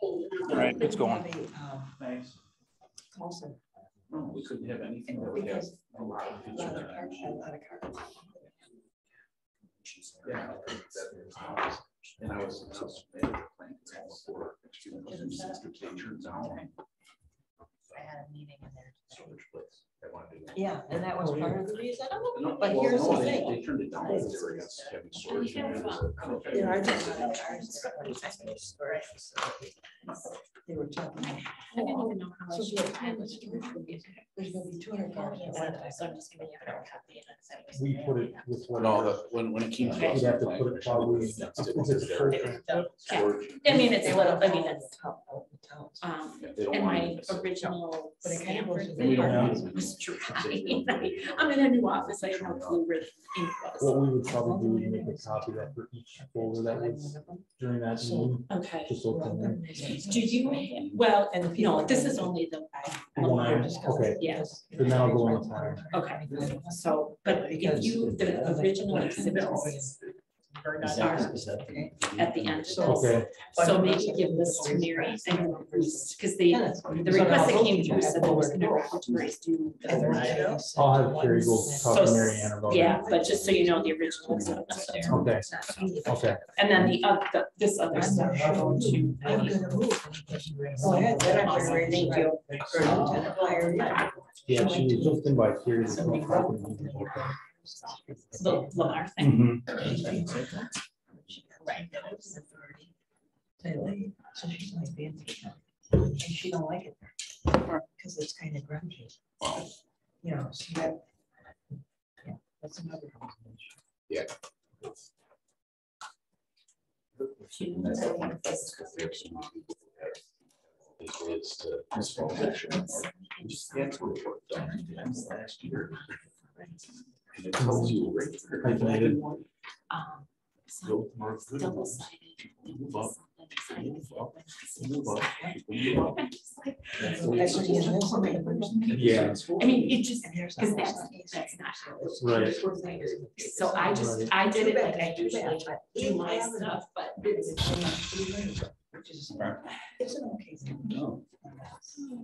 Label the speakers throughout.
Speaker 1: All right, it's going.
Speaker 2: Thanks.
Speaker 3: Also,
Speaker 2: No, we couldn't have anything that would have a lot of features. Yeah. And I was planning for turns out.
Speaker 4: I had a meeting in there.
Speaker 2: Storage place.
Speaker 3: yeah, and that was part of the reason.
Speaker 2: No,
Speaker 3: But
Speaker 2: well,
Speaker 3: here's
Speaker 2: no,
Speaker 3: the
Speaker 2: they
Speaker 3: thing.
Speaker 2: turned it down because they were against having storage.
Speaker 3: There are just they were talking.
Speaker 4: I didn't even know how
Speaker 3: So
Speaker 4: much.
Speaker 3: she had time to there's gonna be 200 cars.
Speaker 4: So I'm just giving you a copy.
Speaker 5: We put it with what.
Speaker 2: No, when it came to.
Speaker 5: We'd have to put it probably. Is it
Speaker 2: Storage.
Speaker 4: I mean, it's little, I mean, it's,
Speaker 2: They don't
Speaker 4: and
Speaker 2: want
Speaker 4: my
Speaker 2: it.
Speaker 4: original
Speaker 3: But it kind of goes
Speaker 4: Stanford
Speaker 3: to the
Speaker 4: paper was dry. I'm in a new office, I have no clue where the ink
Speaker 5: What
Speaker 4: was.
Speaker 5: we would probably do is make a copy of that for each folder that was during that meeting.
Speaker 4: Okay.
Speaker 5: Just so.
Speaker 4: Do you, well, and no, this is only the.
Speaker 5: Okay.
Speaker 4: Yes,
Speaker 5: Then that'll go on the file.
Speaker 4: okay, so, but if you, the original exhibits are at the end of this.
Speaker 5: Okay.
Speaker 4: So maybe give this to Mary and because the request that came through said there was interrogatories due.
Speaker 5: I'll have Carrie go talk to
Speaker 4: So,
Speaker 5: Mary Ann about it.
Speaker 4: yeah, but just so you know, the original is not there.
Speaker 5: Okay, okay.
Speaker 4: And then this other stuff. I'll go to-
Speaker 3: I'm gonna move. Go ahead, then I'm ready.
Speaker 4: Thank you.
Speaker 3: For a lieutenant fire, yeah.
Speaker 5: Yeah, she was just in by Carrie.
Speaker 4: The Lamar thing.
Speaker 5: Mhm.
Speaker 4: Right.
Speaker 3: So she's like fancy. And she don't like it there. Because it's kind of grungy. You know, so that. Yeah, that's another.
Speaker 2: Yeah. It's to misconception. Just the actual report done last year. And it tells you right there.
Speaker 5: Hyphenated.
Speaker 4: So double-sided.
Speaker 2: Move up. Move up. Move up.
Speaker 5: Yeah.
Speaker 4: I mean, it just, because that's not.
Speaker 5: Right.
Speaker 4: So I did it like I usually do my stuff, but it's.
Speaker 3: It's an okay thing.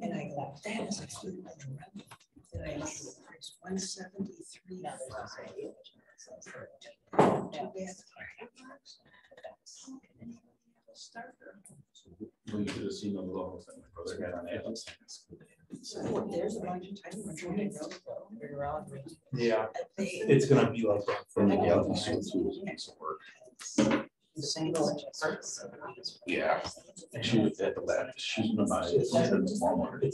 Speaker 3: And I go, that is excluded by the revenue. And I looked at the price, 173. Too bad.
Speaker 2: When you could have seen the laws that my brother had on Atlas.
Speaker 3: So there's a bunch of tiny ones.
Speaker 5: Yeah,
Speaker 3: They-
Speaker 5: it's gonna be like that.
Speaker 2: From the Galvin Suits, who was a piece of work.
Speaker 3: the same old.
Speaker 2: Yeah. And she was at the lab, she's been my. It's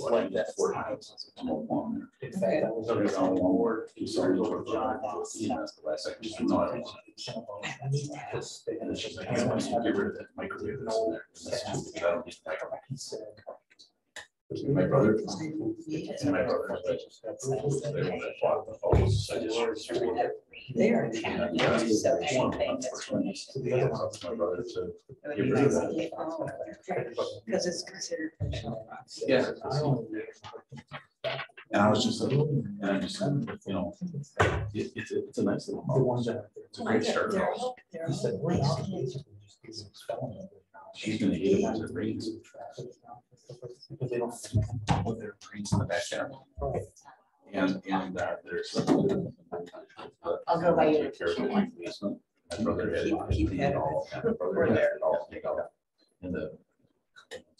Speaker 2: like that 4 times.
Speaker 5: In fact, that was already on one word.
Speaker 2: He started over John. That's the last second. She's not. And it's just like, I want to get rid of that microwave that's in there. That's too big. I don't need that. My brother. And my brother.
Speaker 3: They are. Because it's considered.
Speaker 2: Yeah. And I was just like, and I just, you know, it's a nice little. It's a great start. She's gonna hate it once it rains. Because they don't put their brains in the backyard. And there's.
Speaker 4: I'll go by you.
Speaker 2: My brother had. Keep it all. My brother had it all. In the.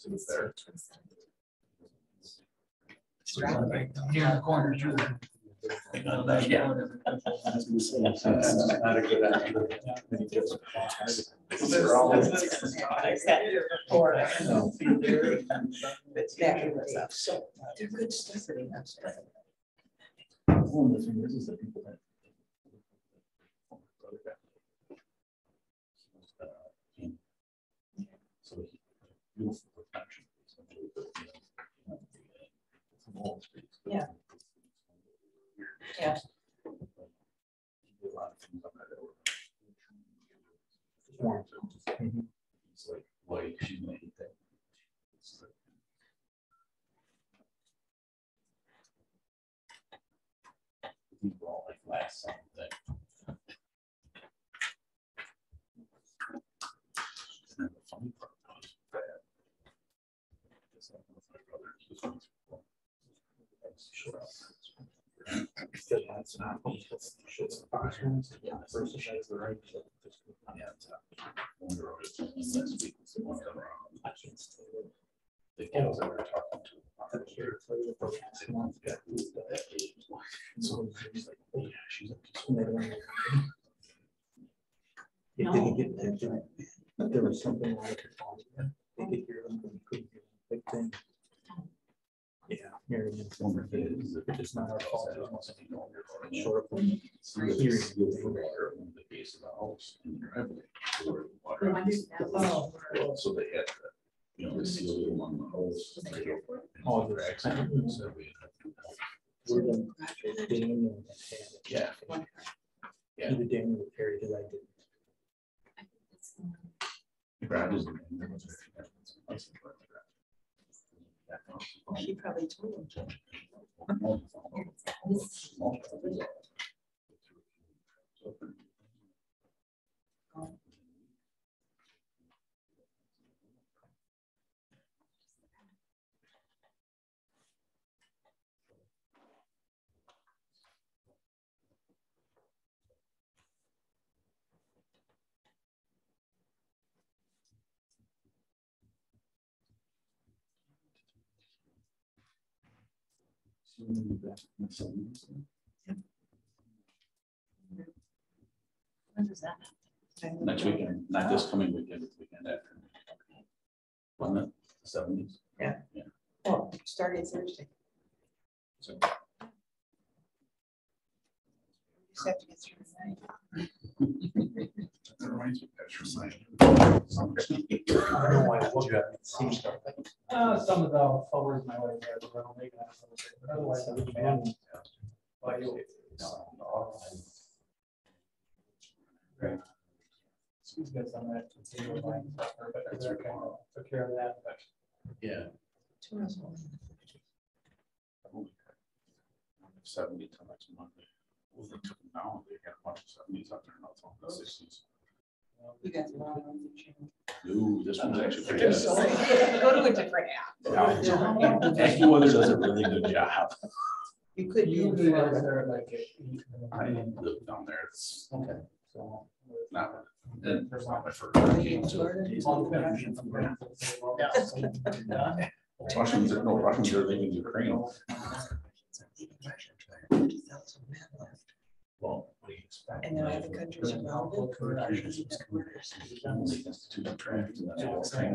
Speaker 2: It's there.
Speaker 6: Here in the corner.
Speaker 2: Yeah.
Speaker 5: Not a good idea.
Speaker 2: They're all.
Speaker 3: So they're good stuff.
Speaker 2: One of the things is that people that. So beautiful protection.
Speaker 3: Yeah. Yeah.
Speaker 2: A lot of things on that. It's like, she's gonna hate that. These were all like last summer thing. And then the funny part was that The gals that we're talking to. So she's like, oh yeah, she's up to school.
Speaker 5: It didn't get picked up, but there was something like it. They could hear them, but they couldn't hear them. Big thing. Yeah, here it is. It's not our fault. It wasn't short of hearing.
Speaker 2: The base of the house in the driveway. So they had, the seal along the house.
Speaker 5: All the
Speaker 2: cracks.
Speaker 5: Yeah.
Speaker 2: Yeah.
Speaker 5: Either Daniel or Perry, because I didn't.
Speaker 2: The garage is.
Speaker 3: She probably told him.
Speaker 4: When does that
Speaker 2: Next weekend, not this coming weekend, it's the weekend after. Wasn't it? 70s.
Speaker 3: Oh, started Thursday.
Speaker 2: So,
Speaker 3: Just have to get through the night.
Speaker 2: that reminds me, that's your sign.
Speaker 5: I don't know why I would have seen stuff.
Speaker 1: Some of the forwards my wife has, but I'll make that. But otherwise, I would man. Right. She's got some of that continual line stuff, but they're kind of took care of that, but.
Speaker 2: Yeah. 70 till next Monday. Well, they took them down. They got a bunch of 70s up there, not all the 60s.
Speaker 3: You got the wrong one.
Speaker 2: Ooh, this one's actually pretty good.
Speaker 3: Go to a different app.
Speaker 2: AccuWeather does a really good job.
Speaker 3: You could
Speaker 1: Usually
Speaker 3: use.
Speaker 1: they're like.
Speaker 2: I live down there. It's
Speaker 1: Okay. So.
Speaker 2: not, it's not my first. Russians are, no, Russians are leaving Ukraine. Well, what do you expect?
Speaker 3: And then other countries around it.
Speaker 2: Only institute of trade, and that's all trade.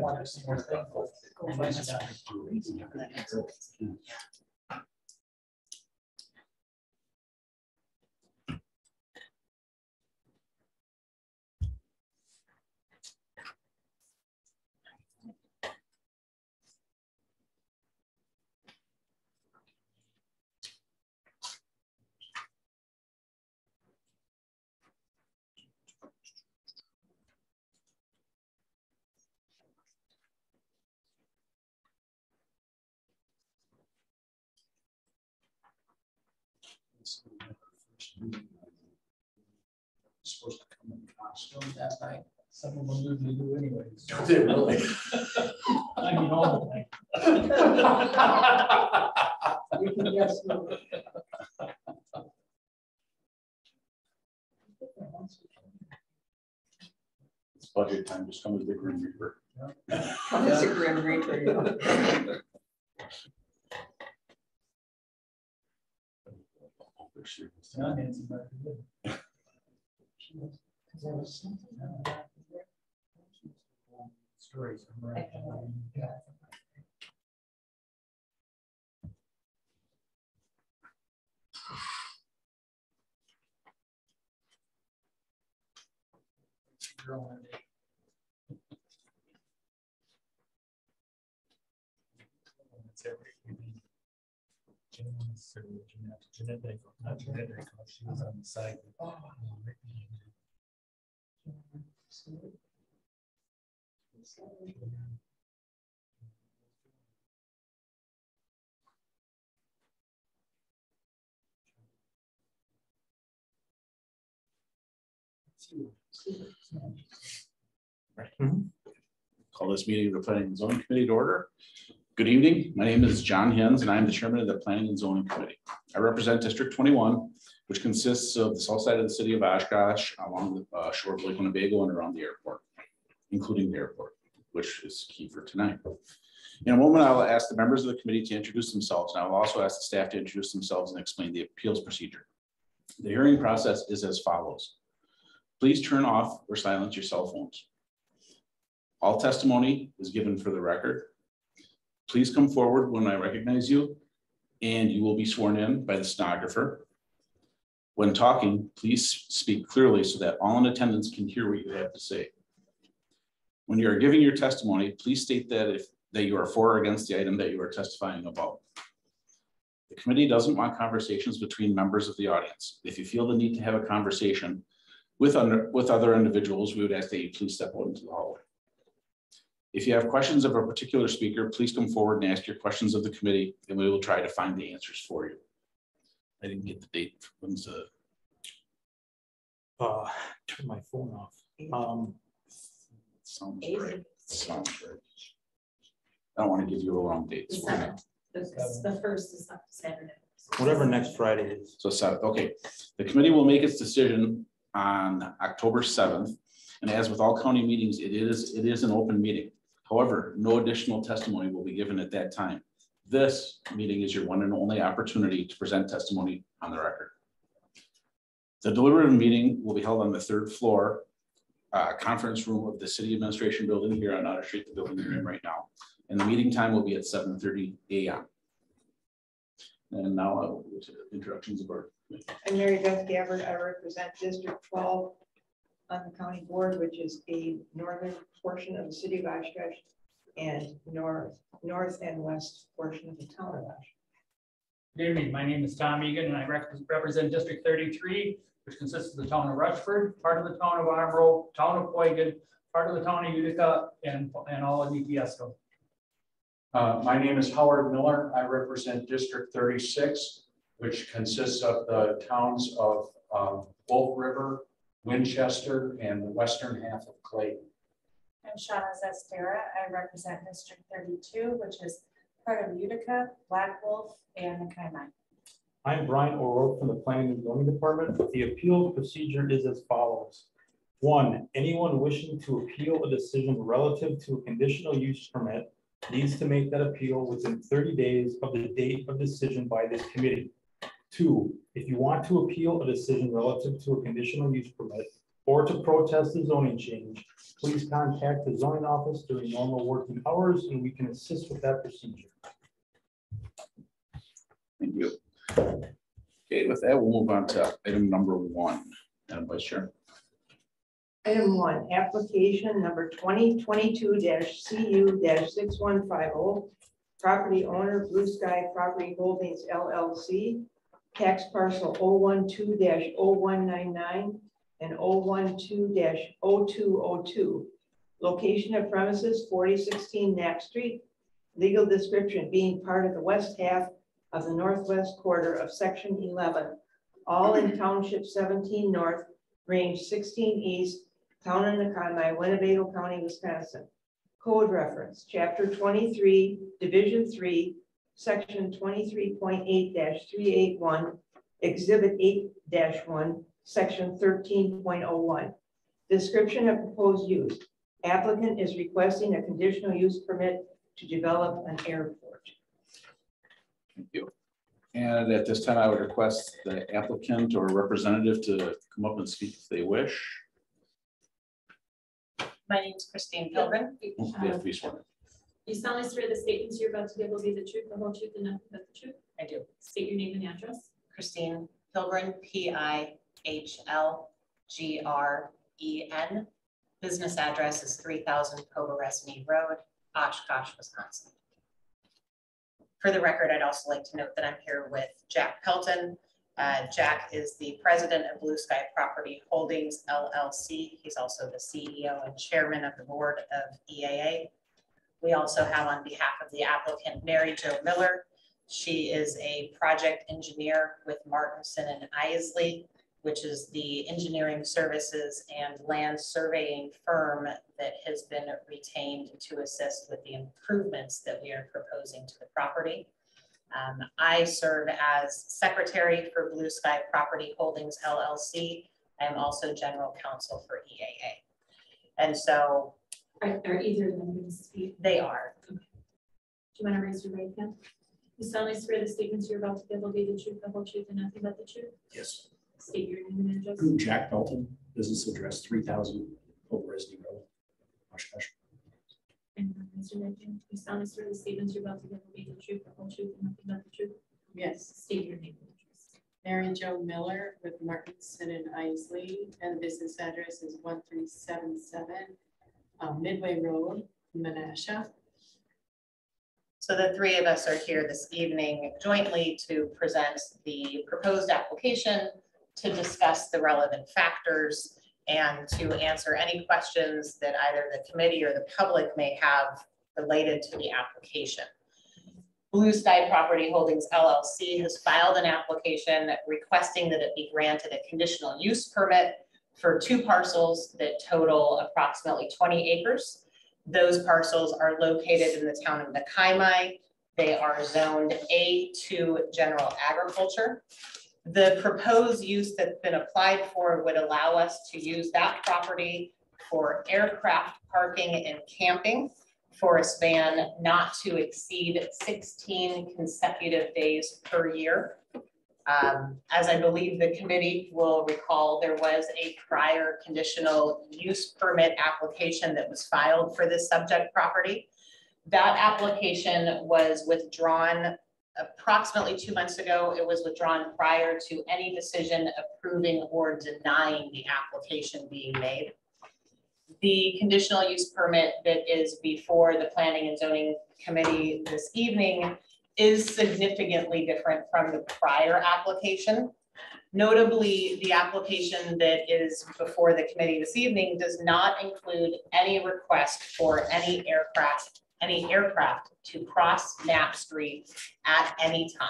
Speaker 6: Supposed to come in costume that night.
Speaker 1: Some of them usually do anyways.
Speaker 2: They really?
Speaker 1: I mean, all the time.
Speaker 3: You can guess.
Speaker 2: It's budget time, just come as the Grim Reaper.
Speaker 3: That's a grim reaper.
Speaker 1: Not Nancy, but good. Stories from right. Jeanette, not Jeanette, she was on the side.
Speaker 2: Call this meeting of the Planning and Zoning Committee to order. Good evening. My name is John Hens, and I am the chairman of the Planning and Zoning Committee. I represent District 21, which consists of the south side of the city of Oshkosh, along the shore of Lake Winnebago and around the airport, including the airport, which is key for tonight. In a moment, I will ask the members of the committee to introduce themselves, and I will also ask the staff to introduce themselves and explain the appeals procedure. The hearing process is as follows. Please turn off or silence your cell phones. All testimony is given for the record. Please come forward when I recognize you, and you will be sworn in by the stenographer. When talking, please speak clearly so that all in attendance can hear what you have to say. When you are giving your testimony, please state that you are for or against the item that you are testifying about. The committee doesn't want conversations between members of the audience. If you feel the need to have a conversation with other individuals, we would ask that you please step out into the hallway. If you have questions of a particular speaker, please come forward and ask your questions of the committee, and we will try to find the answers for you. I didn't get the date. When's the?
Speaker 5: Turn my phone off.
Speaker 2: Sounds right. Sounds right. I don't want to give you a wrong date.
Speaker 4: The 7th. The first is Saturday.
Speaker 5: Whatever next Friday is.
Speaker 2: So 7th. Okay. The committee will make its decision on October 7th, and as with all county meetings, it is an open meeting. However, no additional testimony will be given at that time. This meeting is your one and only opportunity to present testimony on the record. The deliberative meeting will be held on the 3rd floor conference room of the City Administration Building here on Otter Street, the building you're in right now. And the meeting time will be at 7:30 a.m. And now I will go to introductions of our committee.
Speaker 3: I'm Mary Beth Gabbard. I represent District 12 on the county board, which is a northern portion of the city of Oshkosh and north and west portion of the town of Oshkosh.
Speaker 1: Good evening. My name is Tom Egan, and I represent District 33, which consists of the town of Rushford, part of the town of Amro, town of Poigan, part of the town of Utica, and all of Nipiesto.
Speaker 7: My name is Howard Miller. I represent District 36, which consists of the towns of Wolf River, Winchester, and the western half of Clayton.
Speaker 8: I'm Shauna Zestera. I represent District 32, which is part of Utica, Black Wolf, and Kaimai.
Speaker 5: I'm Brian O'Rourke from the Planning and Zoning Department. The appeal procedure is as follows. 1, anyone wishing to appeal a decision relative to a conditional use permit needs to make that appeal within 30 days of the date of decision by this committee. 2, if you want to appeal a decision relative to a conditional use permit or to protest the zoning change, please contact the zoning office during normal working hours and we can assist with that procedure.
Speaker 2: Thank you. Okay, with that, we'll move on to item number 1. Madam Vice Chair.
Speaker 3: Item 1, application number 2022-CU-6150, property owner Blue Sky Property Holdings LLC, tax parcel 012-0199 and 012-0202. Location of premises 4016 Knapp Street. Legal description: being part of the west half of the northwest quarter of section 11, all in township 17 north, range 16 east, town of Kaimai, Winnebago County, Wisconsin. Code reference: chapter 23, division 3, section 23.8-381, exhibit 8-1, section 13.01. Description of proposed use: applicant is requesting a conditional use permit to develop an airport.
Speaker 2: Thank you. And at this time, I would request the applicant or representative to come up and speak if they wish.
Speaker 8: My name is Christine Pilgrim.
Speaker 2: They have to be sworn in.
Speaker 4: You solemnly swear the statements you're about to give will be the truth, the whole truth, and nothing but the truth?
Speaker 8: I do.
Speaker 4: State your name and address.
Speaker 8: Christine Pilgrim, Pihlgreen. Business address is 3000 Pogoresme Road, Oshkosh, Wisconsin. For the record, I'd also like to note that I'm here with Jack Pelton. Jack is the president of Blue Sky Property Holdings LLC. He's also the CEO and chairman of the board of EAA. We also have, on behalf of the applicant, Mary Jo Miller. She is a project engineer with Martinson and Isley. which is the engineering services and land surveying firm that has been retained to assist with the improvements that we are proposing to the property. I serve as secretary for Blue Sky Property Holdings LLC. I am also general counsel for EAA. And so
Speaker 9: Are either of them going to speak?
Speaker 8: they are.
Speaker 9: Okay. Do you want to raise your right hand? You solemnly swear the statements you're about to give will be the truth, the whole truth, and nothing but the truth?
Speaker 6: Yes.
Speaker 9: State your name and address.
Speaker 6: Jack Pelton, business address 3000 Hope Resney Road, Oshkosh.
Speaker 9: And raise your right hand. You solemnly swear the statements you're about to give will be the truth, the whole truth, and nothing but the truth?
Speaker 10: Yes,
Speaker 9: State your name and address.
Speaker 10: Mary Jo Miller with Martinson and Isley, and the business address is 1377 Midway Road, Menasha.
Speaker 8: So the three of us are here this evening jointly to present the proposed application, to discuss the relevant factors, and to answer any questions that either the committee or the public may have related to the application. Blue Sky Property Holdings LLC has filed an application requesting that it be granted a conditional use permit for 2 parcels that total approximately 20 acres. Those parcels are located in the town of Nakaimai. They are zoned A2 general agriculture. The proposed use that's been applied for would allow us to use that property for aircraft parking and camping for a span not to exceed 16 consecutive days per year. As I believe the committee will recall, there was a prior conditional use permit application that was filed for this subject property. That application was withdrawn approximately 2 months ago. It was withdrawn prior to any decision approving or denying the application being made. The conditional use permit that is before the Planning and Zoning Committee this evening is significantly different from the prior application. Notably, the application that is before the committee this evening does not include any request for any aircraft to cross Knapp Street at any time.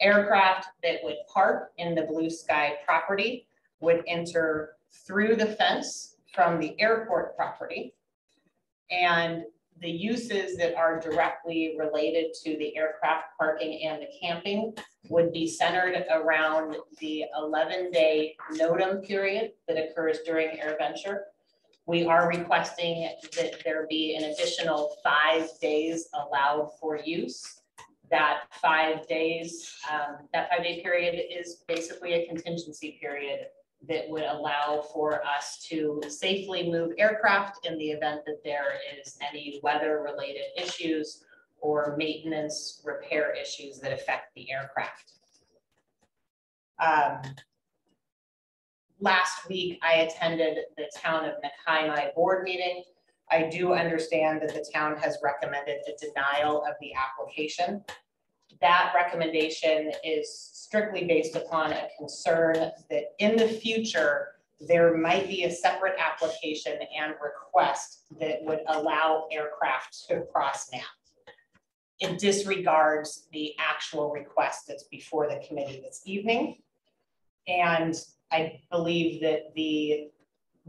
Speaker 8: Aircraft that would park in the Blue Sky property would enter through the fence from the airport property, and the uses that are directly related to the aircraft parking and the camping would be centered around the 11-day NOTAM period that occurs during AirVenture. We are requesting that there be an additional 5 days allowed for use. That 5 days, that 5-day period is basically a contingency period that would allow for us to safely move aircraft in the event that there is any weather-related issues or maintenance repair issues that affect the aircraft. Last week, I attended the town of Nakaimai board meeting. I do understand that the town has recommended a denial of the application. That recommendation is strictly based upon a concern that in the future, there might be a separate application and request that would allow aircraft to cross Knapp. It disregards the actual request that's before the committee this evening. And I believe that the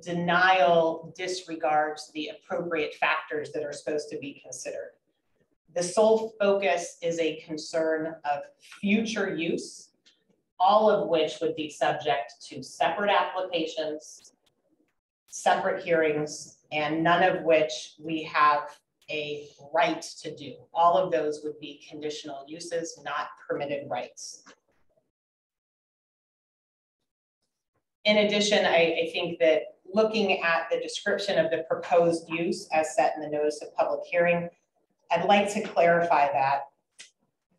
Speaker 8: denial disregards the appropriate factors that are supposed to be considered. The sole focus is a concern of future use, all of which would be subject to separate applications, separate hearings, and none of which we have a right to do. All of those would be conditional uses, not permitted rights. In addition, I think that looking at the description of the proposed use as set in the notice of public hearing, I'd like to clarify that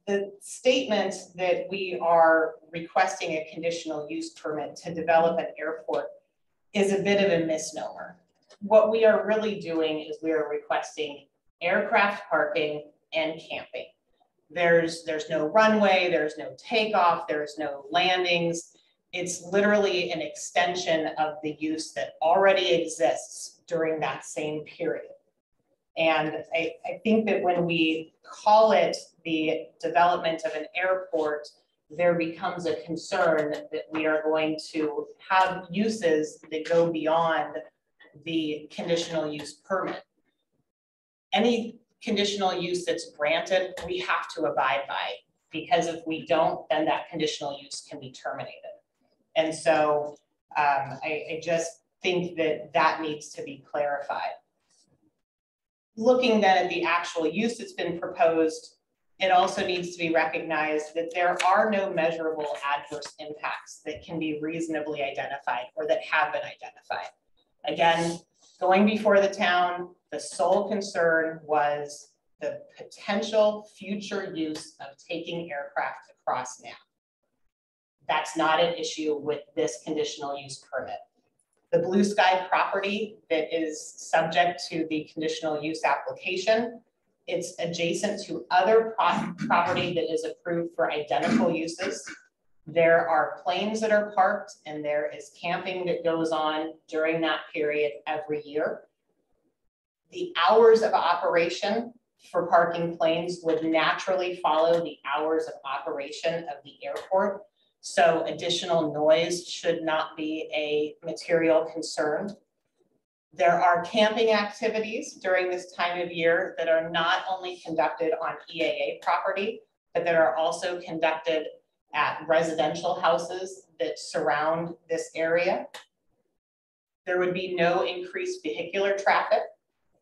Speaker 8: the statement that we are requesting a conditional use permit to develop an airport is a bit of a misnomer. What we are really doing is we are requesting aircraft parking and camping. There's no runway, there's no takeoff, there's no landings. It's literally an extension of the use that already exists during that same period. And I think that when we call it the development of an airport, there becomes a concern that we are going to have uses that go beyond the conditional use permit. Any conditional use that's granted, we have to abide by, because if we don't, then that conditional use can be terminated. And so I just think that that needs to be clarified. Looking then at the actual use that's been proposed, it also needs to be recognized that there are no measurable adverse impacts that can be reasonably identified or that have been identified. Again, going before the town, the sole concern was the potential future use of taking aircraft across NAP. That's not an issue with this conditional use permit. The Blue Sky property that is subject to the conditional use application, it's adjacent to other property that is approved for identical uses. There are planes that are parked and there is camping that goes on during that period every year. The hours of operation for parking planes would naturally follow the hours of operation of the airport. So additional noise should not be a material concern. There are camping activities during this time of year that are not only conducted on EAA property, but that are also conducted at residential houses that surround this area. There would be no increased vehicular traffic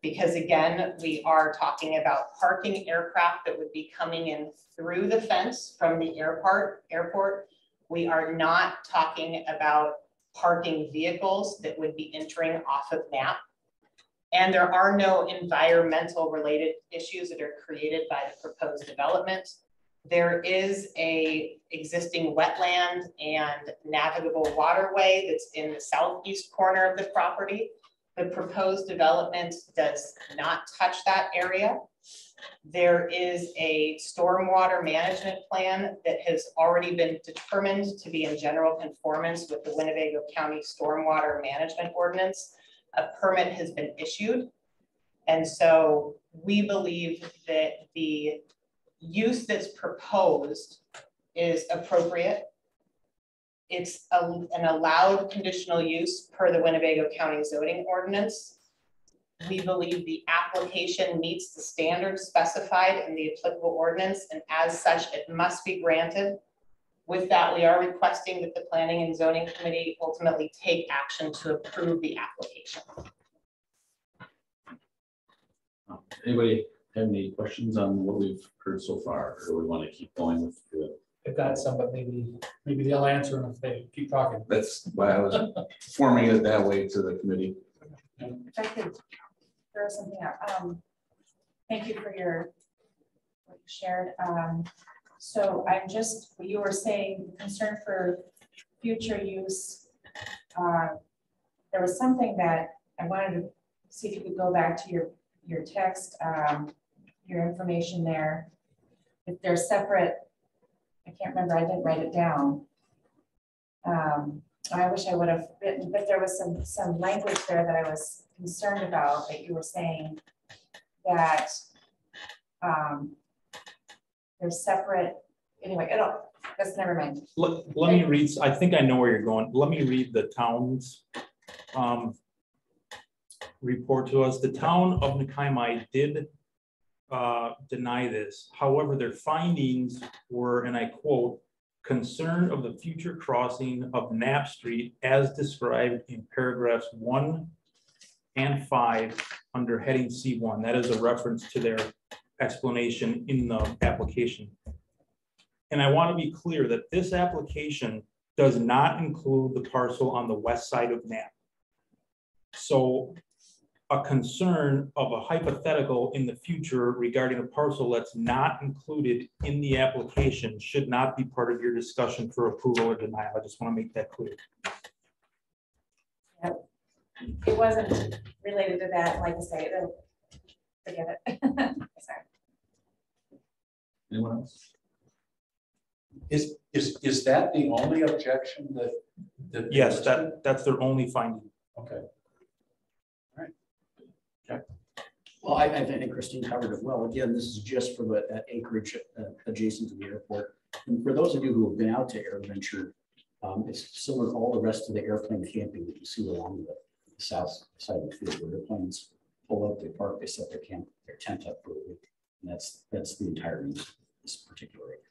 Speaker 8: because again, we are talking about parking aircraft that would be coming in through the fence from the airport. We are not talking about parking vehicles that would be entering off of NAP. And there are no environmental related issues that are created by the proposed development. There is a existing wetland and navigable waterway that's in the southeast corner of the property. The proposed development does not touch that area. There is a stormwater management plan that has already been determined to be in general conformance with the Winnebago County Stormwater Management Ordinance. A permit has been issued. And so we believe that the use that's proposed is appropriate. It's an allowed conditional use per the Winnebago County zoning ordinance. We believe the application meets the standards specified in the applicable ordinance, and as such, it must be granted. With that, we are requesting that the Planning and Zoning Committee ultimately take action to approve the application.
Speaker 2: Anybody have any questions on what we've heard so far, or do we want to keep going with the?
Speaker 1: I've got some, but maybe they'll answer them if they keep talking.
Speaker 2: That's why I was forming it that way to the committee.
Speaker 4: If I could throw something out. Thank you for what you shared. So I'm just, you were saying concern for future use. There was something that I wanted to see if you could go back to your text, your information there. If they're separate, I can't remember, I didn't write it down. I wish I would have written, but there was some language there that I was concerned about, that you were saying that they're separate. Anyway, that's never mind.
Speaker 5: Let me read, I think I know where you're going. Let me read the town's report to us. The town of Nakaimai did deny this. However, their findings were, and I quote, concern of the future crossing of Knapp Street as described in paragraphs 1 and 5 under heading C1. That is a reference to their explanation in the application. And I want to be clear that this application does not include the parcel on the west side of Knapp. So a concern of a hypothetical in the future regarding a parcel that's not included in the application should not be part of your discussion for approval or denial. I just want to make that clear.
Speaker 4: Yep. It wasn't related to that. Like I say, forget it. Sorry.
Speaker 2: Anyone else?
Speaker 7: Is that the only objection that
Speaker 5: Yes, that's their only finding.
Speaker 7: Okay.
Speaker 6: Well, I think Christine covered it well. Again, this is just for that acreage adjacent to the airport. And for those of you who have been out to AirVenture, it's similar to all the rest of the airplane camping that you see along the south side of the field, where airplanes pull up, they park, they set their tent up for a week. And that's the entire use of this particular acreage.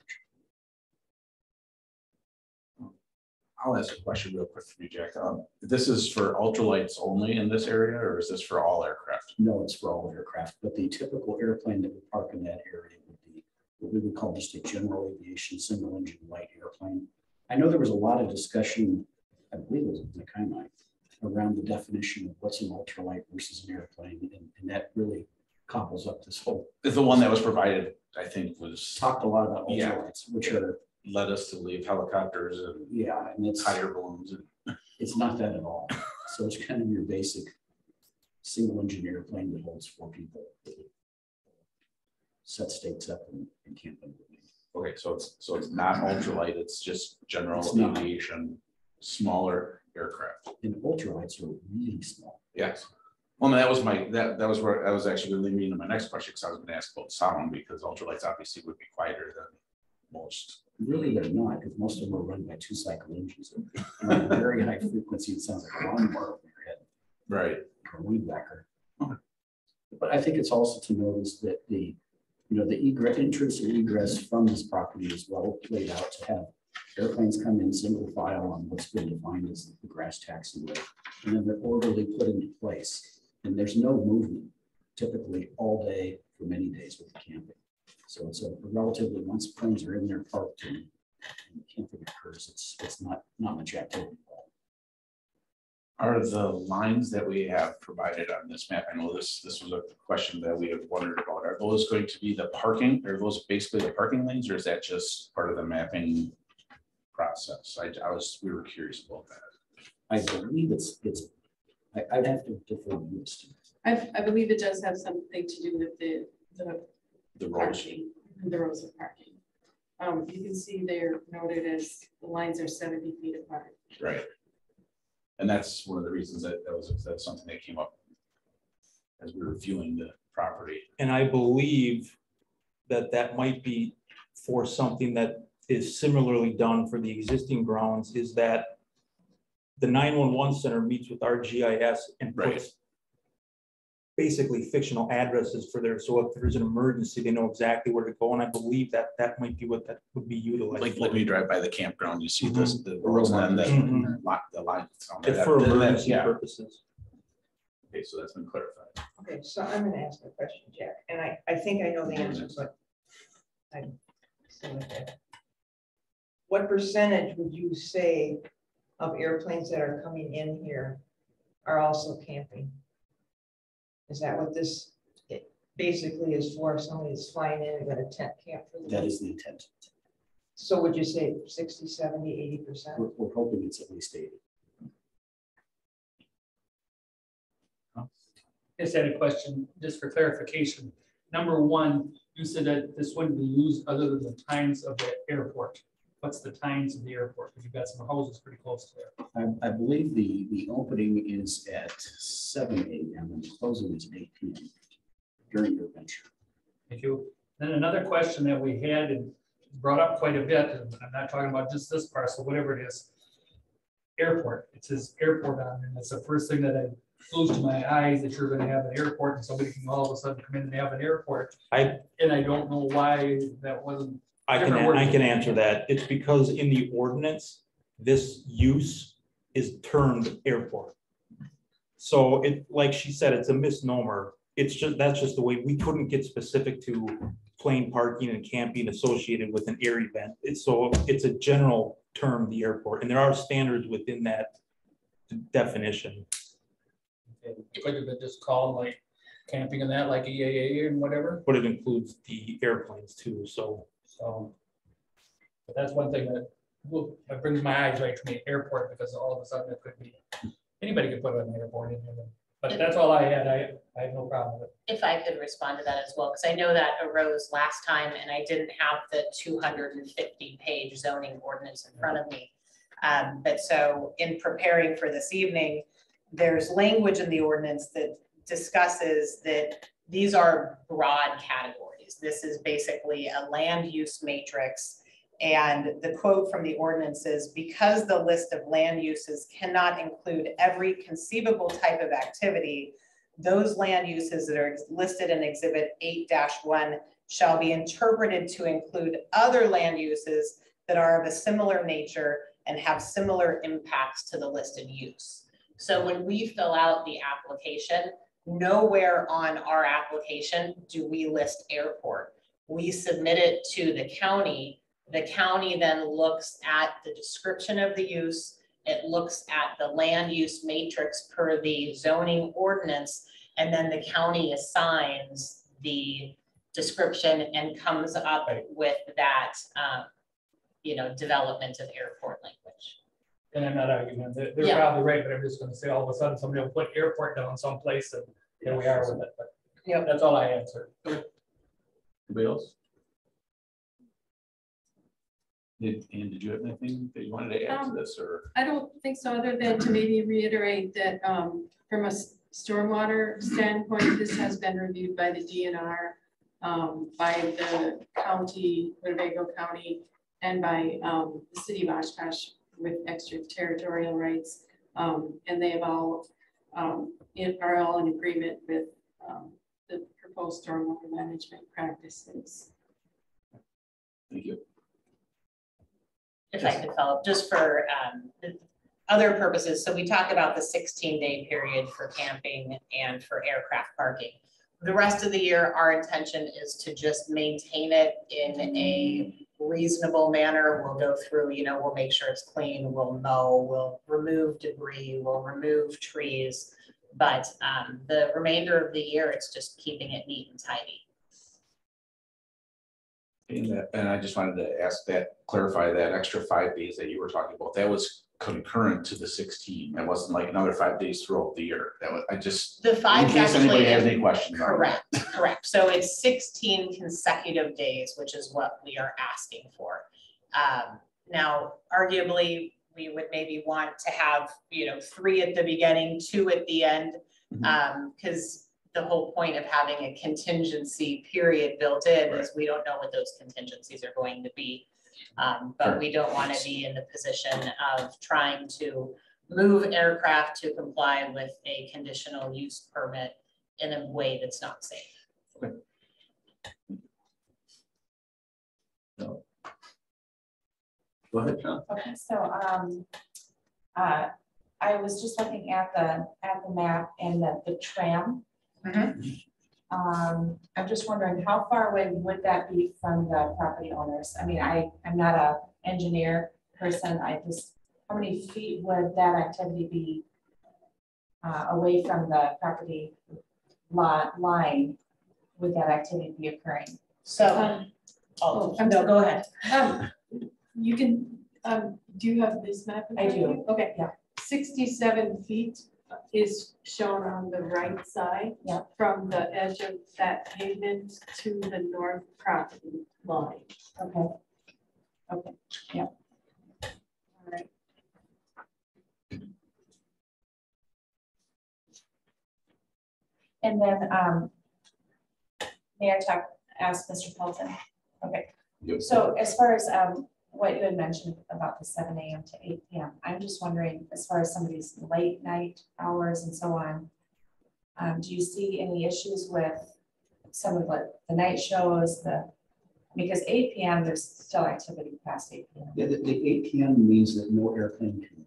Speaker 2: I'll ask a question real quick for you, Jack. This is for ultralights only in this area, or is this for all aircraft?
Speaker 6: No, it's for all aircraft, but the typical airplane that would park in that area would be what we would call just a general aviation single engine light airplane. I know there was a lot of discussion, I believe it was in the Kaimai, around the definition of what's an ultralight versus an airplane, and that really couples up this whole.
Speaker 2: The one that was provided, I think, was
Speaker 6: Talked a lot about
Speaker 2: Yeah.
Speaker 6: ultralights, which are,
Speaker 2: led us to leave helicopters and
Speaker 6: yeah, and it's
Speaker 2: higher balloons.
Speaker 6: it's not that at all. So it's kind of your basic single engine airplane that holds 4 people. Set stakes up and camp them.
Speaker 2: Okay, so it's not ultralight, it's just general
Speaker 6: It's not.
Speaker 2: aviation, smaller aircraft.
Speaker 6: And ultralights are really small.
Speaker 2: Yes. Well, that was that was where I was actually really leading to my next question, because I was going to ask about sound, because ultralights obviously would be quieter than most.
Speaker 6: Really, they're not, because most of them are run by 2-cycle engines. They're at a very high frequency. It sounds like a lawnmower over your head.
Speaker 2: Right.
Speaker 6: Or a weed whacker.
Speaker 2: Okay.
Speaker 6: But I think it's also to notice that the egress, entrance and egress from this property is well laid out to have airplanes come in single file on what's been defined as the grass taxiway, and then they're orderly put into place. And there's no movement typically all day for many days with camping. So it's a relatively, once planes are in there parked and camping occurs, it's not much activity.
Speaker 2: Are the lines that we have provided on this map, I know this was a question that we have wondered about, are those going to be the parking, are those basically the parking lanes, or is that just part of the mapping process? We were curious about that.
Speaker 6: I believe I'd have to defer to you.
Speaker 10: I believe it does have something to do with the
Speaker 2: roads.
Speaker 10: parking, the rows of parking. You can see they're noted as the lines are 70 feet apart.
Speaker 2: Right. And that's one of the reasons that's something that came up as we were viewing the property.
Speaker 5: And I believe that might be for something that is similarly done for the existing grounds, is that the 911 center meets with our GIS and puts basically fictional addresses for there. So if there's an emergency, they know exactly where to go. And I believe that might be what that would be utilized.
Speaker 2: Like
Speaker 5: for.
Speaker 2: when you drive by the campground, you see
Speaker 5: Mhm.
Speaker 2: the roads and then the line.
Speaker 5: It's for emergency purposes.
Speaker 2: Okay, so that's been clarified.
Speaker 3: Okay, so I'm gonna ask a question, Jack, and I think I know the answer, but I'm still with that. What percentage would you say of airplanes that are coming in here are also camping? Is that what this basically is for? If somebody is flying in and got a tent camp for the
Speaker 6: That
Speaker 3: day?
Speaker 6: is the intent.
Speaker 3: So would you say 60, 70, 80%?
Speaker 6: We're hoping it's at least 80.
Speaker 1: Just had a question, just for clarification. Number one, you said that this wouldn't be used other than the times of the airport. What's the times of the airport? Because you've got some houses pretty close to there.
Speaker 6: I believe the opening is at 7 a.m. and the closing is at 8 p.m. during your venture.
Speaker 1: Thank you. Then another question that we had and brought up quite a bit, and I'm not talking about just this parcel, whatever it is. Airport, it says airport on it, and that's the first thing that I flew to my eyes, that you're gonna have an airport and somebody can all of a sudden come in and have an airport. And I don't know why that wasn't.
Speaker 5: I can answer that. It's because in the ordinance, this use is termed airport. So it, like she said, it's a misnomer. That's just the way, we couldn't get specific to plane parking and camping associated with an air event. It's a general term, the airport, and there are standards within that definition.
Speaker 1: It could have been just called like camping and that, like EAA and whatever.
Speaker 5: But it includes the airplanes too, so.
Speaker 1: But that's one thing that brings my eyes right to the airport, because all of a sudden it could be, anybody could put an airport in there. But that's all I had. I have no problem with it.
Speaker 8: If I could respond to that as well, because I know that arose last time and I didn't have the 250-page zoning ordinance in front of me. But so in preparing for this evening, there's language in the ordinance that discusses that these are broad categories. This is basically a land use matrix, And the quote from the ordinance is, because the list of land uses cannot include every conceivable type of activity, those land uses that are listed in Exhibit 8-1 shall be interpreted to include other land uses that are of a similar nature and have similar impacts to the listed use. So when we fill out the application, nowhere on our application do we list airport. We submit it to the county. The county then looks at the description of the use. It looks at the land use matrix per the zoning ordinance, and then the county assigns the description and comes up with that, development of airport language.
Speaker 1: And I'm not arguing, they're probably right, but I'm just gonna say all of a sudden somebody will put airport down someplace and here we are with it. But yeah, that's all I answered.
Speaker 2: Anybody else? Did you have anything that you wanted to add to this, or?
Speaker 10: I don't think so, other than to maybe reiterate that from a stormwater standpoint, this has been reviewed by the DNR, by the county, Winnebago County, and by the city of Oshkosh with extraterritorial rights. And they have all are all in agreement with the proposed stormwater management practices.
Speaker 2: Thank you.
Speaker 8: If I could follow up, just for other purposes. So we talk about the 16-day period for camping and for aircraft parking. The rest of the year, our intention is to just maintain it in a reasonable manner. We'll go through, we'll make sure it's clean, we'll mow, we'll remove debris, we'll remove trees. But the remainder of the year, it's just keeping it neat and tidy.
Speaker 2: And I just wanted to clarify that extra 5 days that you were talking about, that was concurrent to the 16. That wasn't like another 5 days throughout the year. That was,
Speaker 8: the 5
Speaker 2: in case anybody has any questions.
Speaker 8: Correct. So it's 16 consecutive days, which is what we are asking for. Now, arguably, we would maybe want to have, 3 at the beginning, 2 at the end, because the whole point of having a contingency period built in is we don't know what those contingencies are going to be. But we don't want to be in the position of trying to move aircraft to comply with a conditional use permit in a way that's not safe.
Speaker 2: Okay. No. Go ahead, John.
Speaker 4: Okay, so I was just looking at the map and the tram. I'm just wondering how far away would that be from the property owners? I mean, I'm not an engineer person. How many feet would that activity be away from the property lot line? Would that activity be occurring?
Speaker 8: So, no, go ahead.
Speaker 10: You can, do you have this map?
Speaker 4: I do.
Speaker 10: Okay.
Speaker 4: Yeah.
Speaker 10: 67 feet is shown on the right side.
Speaker 4: Yeah.
Speaker 10: From the edge of that pavement to the north property line.
Speaker 4: Okay. Okay. Yeah.
Speaker 10: All right.
Speaker 4: And then may I ask Mr. Pelton? Okay.
Speaker 2: Yep.
Speaker 4: So as far as what you had mentioned about the 7 a.m. to 8 p.m., I'm just wondering, as far as some of these late night hours and so on, do you see any issues with some of the night shows? Because 8 p.m. there's still activity past 8 p.m.
Speaker 6: Yeah, the 8 p.m. means that no airplane can leave.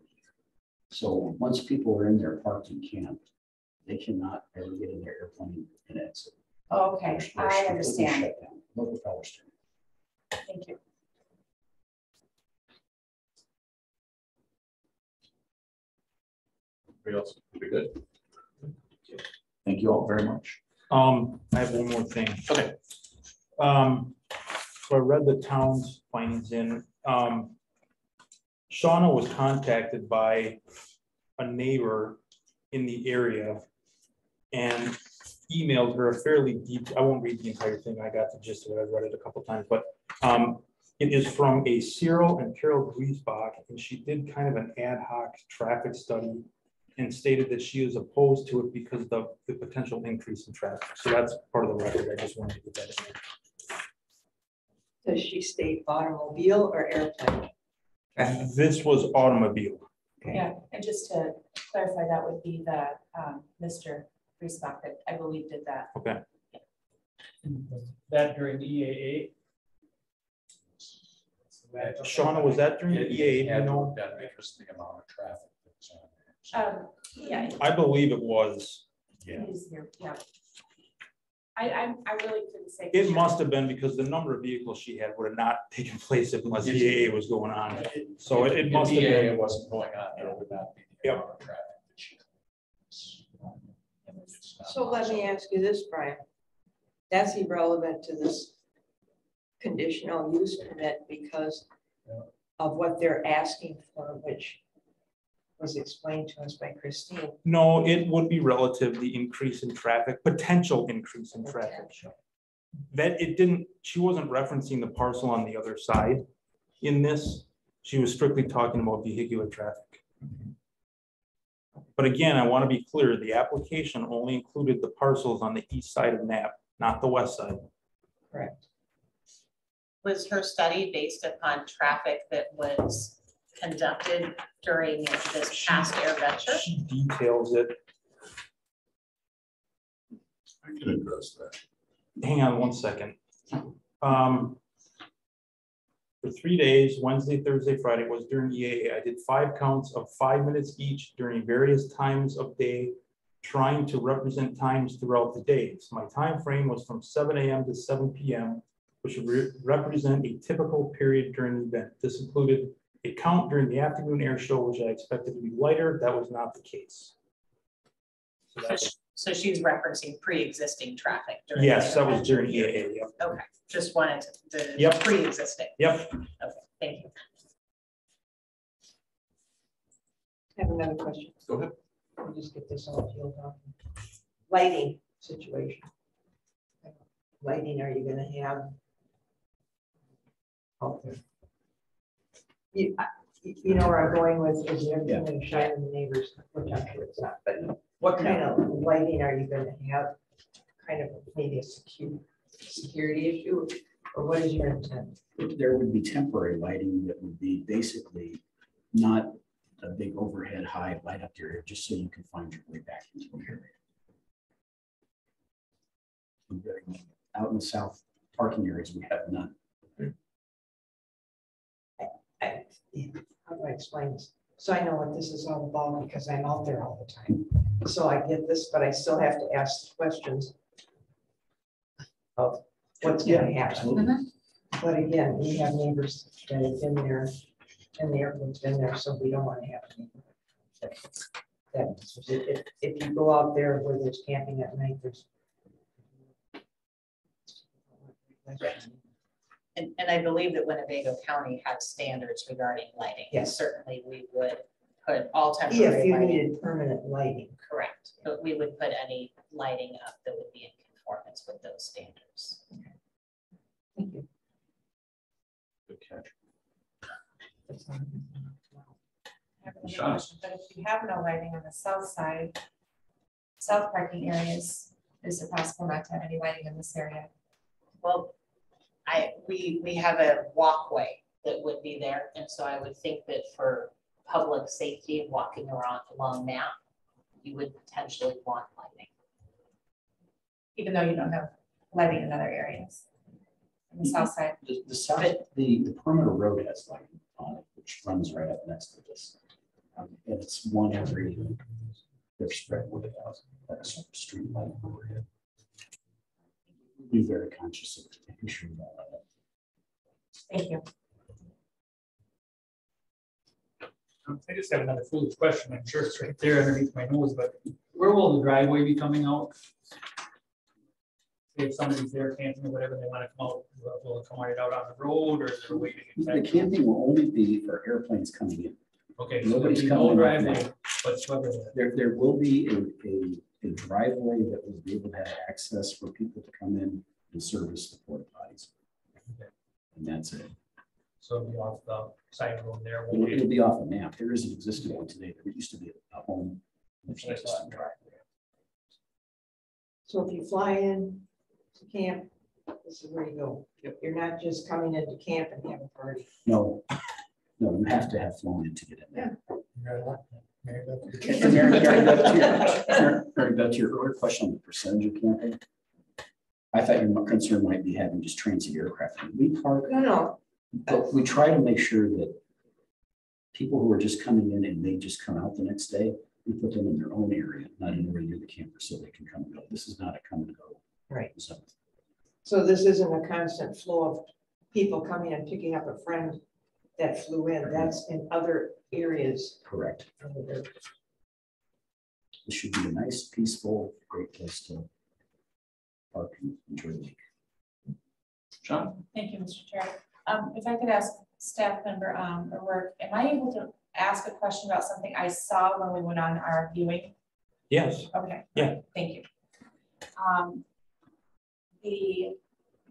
Speaker 6: So once people are in their parked and camped, they cannot ever get in their airplane and exit.
Speaker 4: Oh, okay,
Speaker 6: They're
Speaker 4: I
Speaker 6: completely
Speaker 4: understand.
Speaker 6: shut down. Local power stream.
Speaker 4: Thank you.
Speaker 2: Everybody else, be good. Thank you all very much.
Speaker 5: I have one more thing.
Speaker 2: Okay.
Speaker 5: So I read the town's findings in. Shauna was contacted by a neighbor in the area and emailed her a fairly deep, I won't read the entire thing. I got the gist of it. I've read it a couple times, but it is from a Cyril and Carol Griesbach, and she did kind of an ad hoc traffic study and stated that she is opposed to it because of the potential increase in traffic. So that's part of the record. I just wanted to get that in there.
Speaker 3: Does she state automobile or airplane? traffic?
Speaker 5: This was automobile.
Speaker 3: Okay.
Speaker 4: Yeah, and just to clarify, that would be the Mr. Reesbach that I believe did that.
Speaker 5: Okay.
Speaker 1: That during EAA.
Speaker 5: Shauna, was that during the EAA?
Speaker 7: Had
Speaker 5: You
Speaker 7: to
Speaker 5: know,
Speaker 7: have been because of the amount of traffic that's on there.
Speaker 4: Yeah.
Speaker 5: I believe it was.
Speaker 7: Yeah.
Speaker 4: He's here, yeah. I really couldn't say. for
Speaker 5: It
Speaker 4: sure.
Speaker 5: must have been because the number of vehicles she had would have not taken place unless EAA was going on. So
Speaker 7: If-
Speaker 5: it
Speaker 7: if
Speaker 5: must have
Speaker 7: EAA
Speaker 5: been.
Speaker 7: wasn't going on, there would not be the
Speaker 5: Yep.
Speaker 7: amount of traffic that she. It's not-
Speaker 3: So let me ask you this, Brian. That's irrelevant to this conditional use permit because of what they're asking for, which was explained to us by Christine.
Speaker 5: No, it would be relative, the increase in traffic, potential increase in traffic. That it didn't, she wasn't referencing the parcel on the other side in this. She was strictly talking about vehicular traffic. But again, I want to be clear, the application only included the parcels on the east side of Knapp, not the west side.
Speaker 3: Correct.
Speaker 8: Was her study based upon traffic that was conducted during this past AirVenture?
Speaker 5: She details it.
Speaker 2: I can address that.
Speaker 5: Hang on one second. For 3 days, Wednesday, Thursday, Friday, was during EAA. I did 5 counts of 5 minutes each during various times of day, trying to represent times throughout the days. My time frame was from 7 a.m. to 7 p.m., which would represent a typical period during the event. This included a count during the afternoon air show, which I expected to be lighter. That was not the case. So that's-
Speaker 8: So she's referencing pre-existing traffic. during
Speaker 5: yes,
Speaker 8: the
Speaker 5: that was
Speaker 8: AirVenture
Speaker 5: during
Speaker 8: period.
Speaker 5: EAA. Yep.
Speaker 8: Okay, just wanted the
Speaker 5: Yep.
Speaker 8: pre-existing.
Speaker 5: Yep.
Speaker 8: Okay, thank you.
Speaker 3: I have another question.
Speaker 2: Go ahead.
Speaker 3: We'll just get this all peeled off. Lighting situation. Lighting, are you gonna have? Okay. You know where I'm going with, is everything gonna shine in the neighbors, which I'm sure it's not, but what kind of lighting are you gonna have? Kind of maybe a security issue, or what is your intent?
Speaker 6: There would be temporary lighting that would be basically not a big overhead high light up area, just so you can find your way back into the area. Out in the south parking areas, we have none.
Speaker 3: How do I explain this? So I know what this is all about because I'm out there all the time. So I get this, but I still have to ask questions of what's gonna happen. But again, we have neighbors that have been there and the airplane's been there, so we don't want to have any. If you go out there where there's camping at night, there's.
Speaker 8: And I believe that Winnebago County has standards regarding lighting.
Speaker 3: Yes.
Speaker 8: Certainly, we would put all
Speaker 3: If
Speaker 8: temporary
Speaker 3: you
Speaker 8: lighting,
Speaker 3: needed permanent lighting.
Speaker 8: correct, but we would put any lighting up that would be in conformance with those standards.
Speaker 3: Thank you.
Speaker 2: Good catch.
Speaker 3: That's all.
Speaker 4: I have another
Speaker 2: Sean.
Speaker 4: question, but if you have no lighting on the south side, south parking areas, is it possible not to have any lighting in this area?
Speaker 8: Well, we have a walkway that would be there, and so I would think that for public safety walking around along that, you would potentially want lighting.
Speaker 4: Even though you don't have lighting in other areas? On the south side?
Speaker 6: The south, the perimeter road has lighting on it, which runs right up next to this. And it's one every, they're spread with a street light overhead. Be very conscious of making sure that.
Speaker 4: Thank you.
Speaker 1: I just have another foolish question. I'm sure it's right there underneath my nose, but where will the driveway be coming out? If somebody's there camping or whatever, they want to come out, will it come right out on the road, or is there a way to get
Speaker 6: The
Speaker 1: back?
Speaker 6: camping will only be for airplanes coming in.
Speaker 1: Okay, so there'll
Speaker 6: Nobody's
Speaker 1: be
Speaker 6: coming
Speaker 1: no
Speaker 6: in
Speaker 1: driveway
Speaker 6: now.
Speaker 1: whatsoever.
Speaker 6: There will be a driveway that will be able to have access for people to come in and service the porta potties.
Speaker 1: Okay.
Speaker 6: And that's it.
Speaker 1: So it'll be off the side road there.
Speaker 6: It'll be off the map. There is an existing one today. There used to be a home.
Speaker 1: So it's not driveway.
Speaker 3: So if you fly in to camp This is where you go. You're not just coming into camp and have a party.
Speaker 6: No, no, you have to have flown in to get in there.
Speaker 5: Mary Beth.
Speaker 6: And Mary Beth, to your earlier question on the percentage of camping, I thought your concern might be having just transient aircraft. We park,
Speaker 3: No.
Speaker 6: but we try to make sure that people who are just coming in and they just come out the next day, we put them in their own area, not anywhere near the campus, so they can come and go. This is not a come and go.
Speaker 3: Right.
Speaker 6: So
Speaker 3: So this isn't a constant flow of people coming and picking up a friend that flew in. That's in other areas.
Speaker 6: correct. It should be a nice, peaceful, great place to park and enjoy the lake.
Speaker 2: Sean?
Speaker 4: Thank you, Mr. Chair. If I could ask staff member, O'Rourke, am I able to ask a question about something I saw when we went on our viewing?
Speaker 5: Yes.
Speaker 4: Okay.
Speaker 5: Yeah.
Speaker 4: Thank you.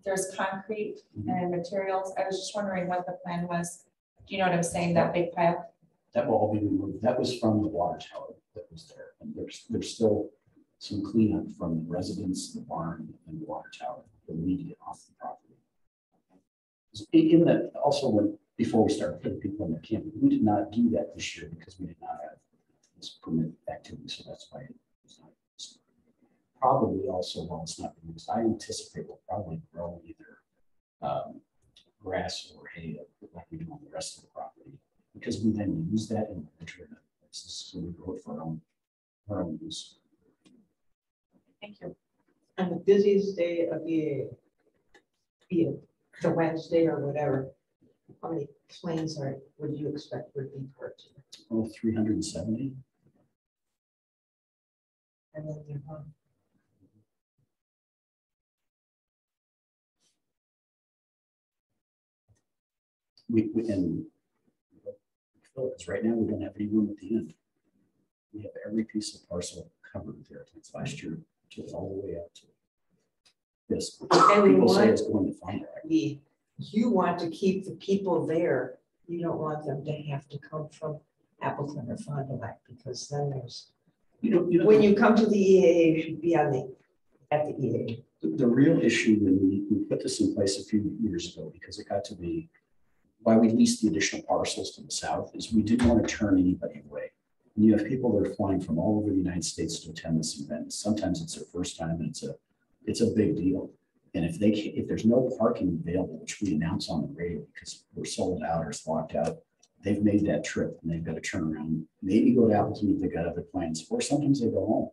Speaker 4: There's concrete and materials. I was just wondering what the plan was. Do you know what I'm saying? That big pile?
Speaker 6: That will all be removed. That was from the water tower that was there. And there's still some cleanup from the residents, the barn, and the water tower that we need to get off the property. In that, also when before we started putting people in the camp, we did not do that this year because we did not have this permit activity. So that's why it was not used. Probably also while it's not being used, I anticipate we'll probably grow either grass or hay like we do on the rest of the property, because we then use that in the winter. So we grow it for our own use.
Speaker 4: Thank you.
Speaker 3: On the busiest day of the year, the Wednesday or whatever, how many planes would you expect would be parked?
Speaker 6: Oh, 370.
Speaker 3: And then they're gone.
Speaker 6: And because right now we don't have any room at the end. We have every piece of parcel covered there. It's last year to all the way up to this.
Speaker 3: And we
Speaker 6: People say
Speaker 3: want-
Speaker 6: it's going to fund it.
Speaker 3: You want to keep the people there. You don't want them to have to come from Appleton or Fond du Lac, because then there's, when you come to the EAA, you should be at the EAA.
Speaker 6: The real issue when we put this in place a few years ago, because it got to be why we leased the additional parcels to the south, is we didn't want to turn anybody away. And you have people that are flying from all over the United States to attend this event. Sometimes it's their first time, and it's a big deal. And if there's no parking available, which we announce on the radio because we're sold out or it's locked out, they've made that trip and they've got to turn around, maybe go to Appleton if they've got other plans, or sometimes they go home.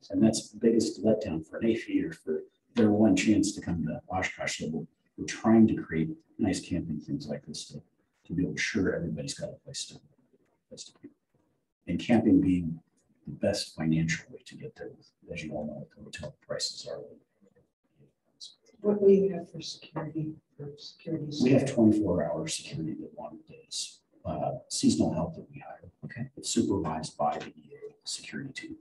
Speaker 6: And that's the biggest letdown for an aviator for their one chance to come to Oshkosh. So we're trying to create nice camping things like this to be able to ensure everybody's got a place to be. And camping being the best financial way to get there, as you all know, the hotel prices are.
Speaker 3: What do you have for security?
Speaker 6: We have 24-hour security that one is seasonal help that we hire.
Speaker 3: Okay.
Speaker 6: It's supervised by the EA security team.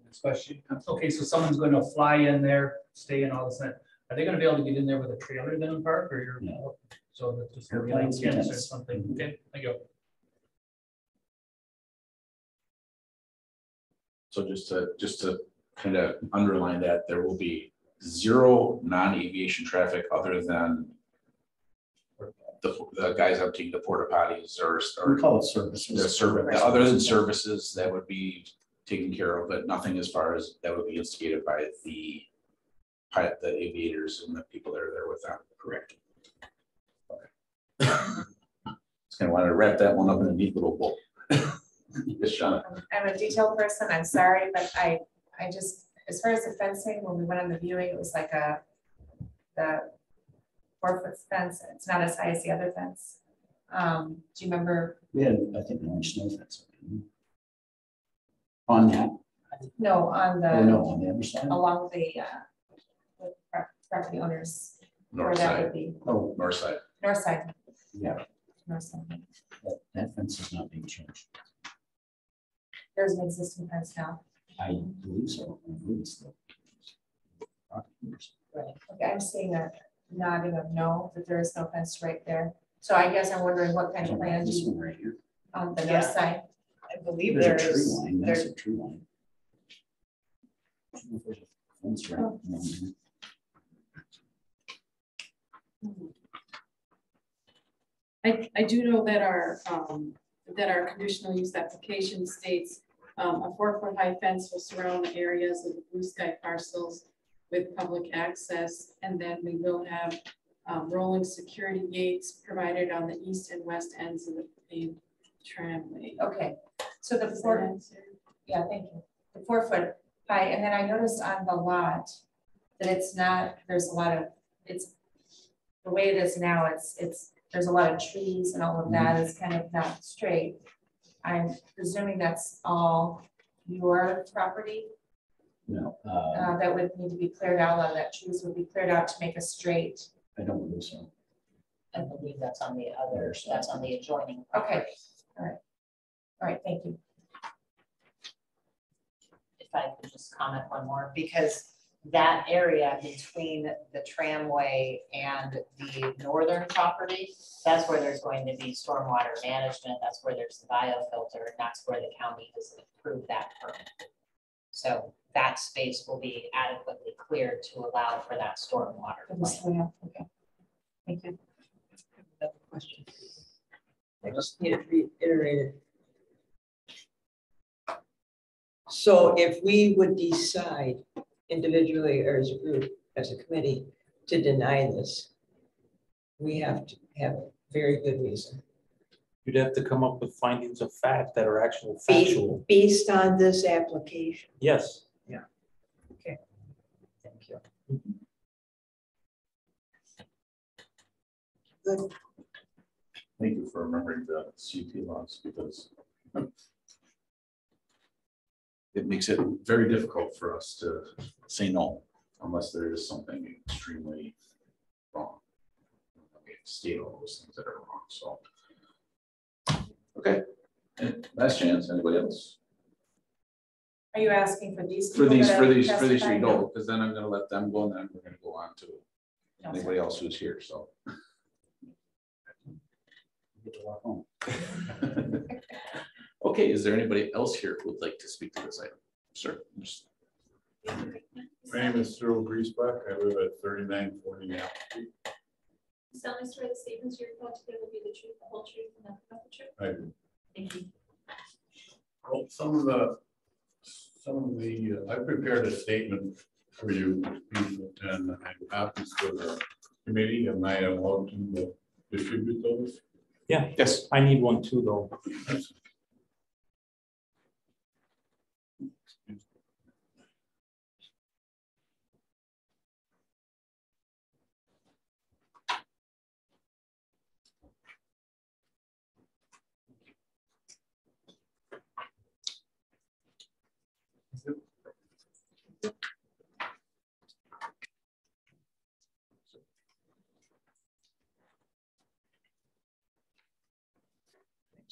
Speaker 1: Next question. Okay, so someone's going to fly in there, stay in all this. Are they going to be able to get in there with a trailer then in park, or you're?
Speaker 6: No.
Speaker 1: So that's just
Speaker 6: Airplanes and
Speaker 1: or
Speaker 6: tents.
Speaker 1: something. Okay, thank you.
Speaker 2: So just to kind of underline that, there will be zero non-aviation traffic other than the guys emptying the porta potties or
Speaker 6: We call it services.
Speaker 2: other than services that would be taken care of, but nothing as far as that would be instigated by the aviators and the people that are there with them. Correct. Okay. Just kind of wanted to wrap that one up in a neat little bowl. Yes, Sean.
Speaker 4: I'm a detail person. I'm sorry, but I just, as far as the fencing, when we went on the viewing, it was like the 4-foot fence. It's not as high as the other fence. Do you remember?
Speaker 6: We had, I think, an orange snow fence. On that?
Speaker 4: No, on the.
Speaker 6: Oh, no, on the other side?
Speaker 4: Along the property owners. Where
Speaker 2: North
Speaker 4: that
Speaker 2: side.
Speaker 4: would be.
Speaker 6: Oh,
Speaker 2: North side.
Speaker 4: North side.
Speaker 6: yeah.
Speaker 4: North side.
Speaker 6: That fence is not being changed.
Speaker 4: There's an existing fence now.
Speaker 6: I believe so. I believe it's the.
Speaker 4: Right. Okay, I'm seeing a nodding of no, that there is no fence right there. So I guess I'm wondering what kind of plan
Speaker 6: This
Speaker 4: you
Speaker 6: one right here.
Speaker 4: on the
Speaker 3: Yeah.
Speaker 4: north side.
Speaker 3: I believe
Speaker 6: There's
Speaker 3: there
Speaker 6: a tree
Speaker 3: is.
Speaker 6: line. That's a tree line. There's a fence right
Speaker 4: Oh.
Speaker 6: along there.
Speaker 10: I do know that our conditional use application states a 4-foot high fence will surround the areas of the blue sky parcels with public access. And then we will have rolling security gates provided on the east and west ends of the paved tramway.
Speaker 4: Okay, so the
Speaker 10: Does that
Speaker 4: four,
Speaker 10: answer?
Speaker 4: yeah, thank you. The 4-foot high, and then I noticed on the lot that it's not, there's a lot of, it's, the way it is now, there's a lot of trees and all of that is kind of not straight. I'm presuming that's all your property
Speaker 6: No,
Speaker 4: that would need to be cleared out. A lot of that trees would be cleared out to make a straight.
Speaker 6: I don't believe so.
Speaker 8: I believe that's on the other, that's on the adjoining.
Speaker 4: Okay, all right, thank you.
Speaker 8: If I could just comment one more, because that area between the tramway and the northern property, that's where there's going to be stormwater management. That's where there's the biofilter, and that's where the county has approved that permit. So that space will be adequately cleared to allow for that stormwater.
Speaker 4: Okay, thank you.
Speaker 3: Another question. I just need to reiterate it. So if we would decide individually or as a group, as a committee, to deny this, we have to have a very good reason.
Speaker 5: You'd have to come up with findings of fact that are actual factual.
Speaker 3: Based on this application.
Speaker 5: Yes.
Speaker 3: Yeah. Okay. Thank you. Good.
Speaker 2: Thank you for remembering the CUP laws, because it makes it very difficult for us to say no unless there is something extremely wrong. We have to state all those things that are wrong. So, okay, and last chance. Anybody else?
Speaker 4: Are you asking for these?
Speaker 2: For
Speaker 4: people
Speaker 2: these,
Speaker 4: that
Speaker 2: for
Speaker 4: have
Speaker 2: these, for these three,
Speaker 4: testified?
Speaker 2: no, because then I'm going to let them go, and then we're going to go on to
Speaker 4: No.
Speaker 2: anybody else who's here. So.
Speaker 6: Get to walk home.
Speaker 2: Okay, is there anybody else here who would like to speak to this item? Sir.
Speaker 11: My name is Cyril Griesbach. I live at 3940 Apple Street.
Speaker 9: You solemnly swear the statements you're about to give will be the truth, the whole truth, and nothing but the truth.
Speaker 11: I do.
Speaker 9: Thank you.
Speaker 11: Well, I prepared a statement for you, people, and I have copies for the committee. Am I allowed to distribute those?
Speaker 5: Yeah.
Speaker 2: Yes.
Speaker 5: I need one too, though.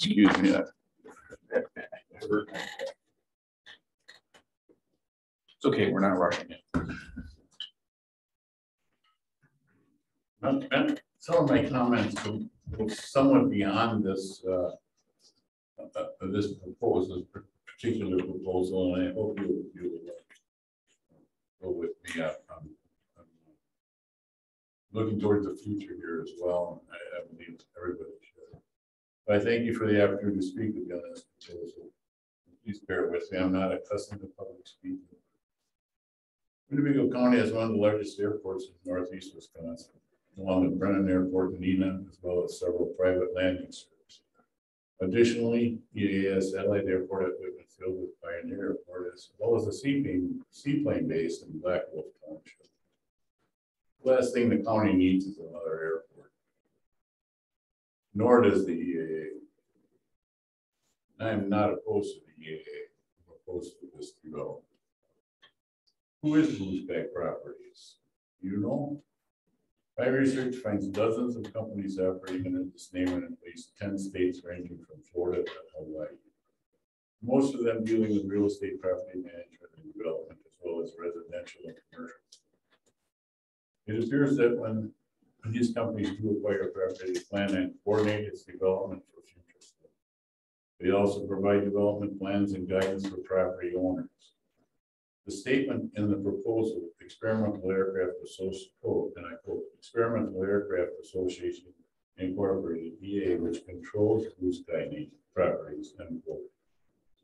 Speaker 2: Excuse me. It's okay. We're not rushing it.
Speaker 11: And some of my comments go somewhat beyond this this particular proposal, and I hope you go with me. I'm looking towards the future here as well. I believe everybody should. But I thank you for the opportunity to speak with you on this proposal. Please bear with me. I'm not accustomed to public speaking. Winnebago County has one of the largest airports in northeast Wisconsin, along with Brennan Airport in Neenah, as well as several private landing strips. Additionally, EAS Satellite Airport at Whitman Field with Pioneer Airport, as well as a seaplane base in Black Wolf Township. The last thing the county needs is another airport, nor does the EAA. I am not opposed to the EAA. I'm opposed to this development. Who is Blue Sky Properties? You know? My research finds dozens of companies operating under this name in at least 10 states, ranging from Florida to Hawaii. Most of them dealing with real estate property management and development, as well as residential and commercial. It appears that when these companies do acquire property, they plan and coordinate its development for future stuff. They also provide development plans and guidance for property owners. The statement in the proposal, Experimental Aircraft Association, and I quote, Experimental Aircraft Association Incorporated, EA, which controls blue sky properties, and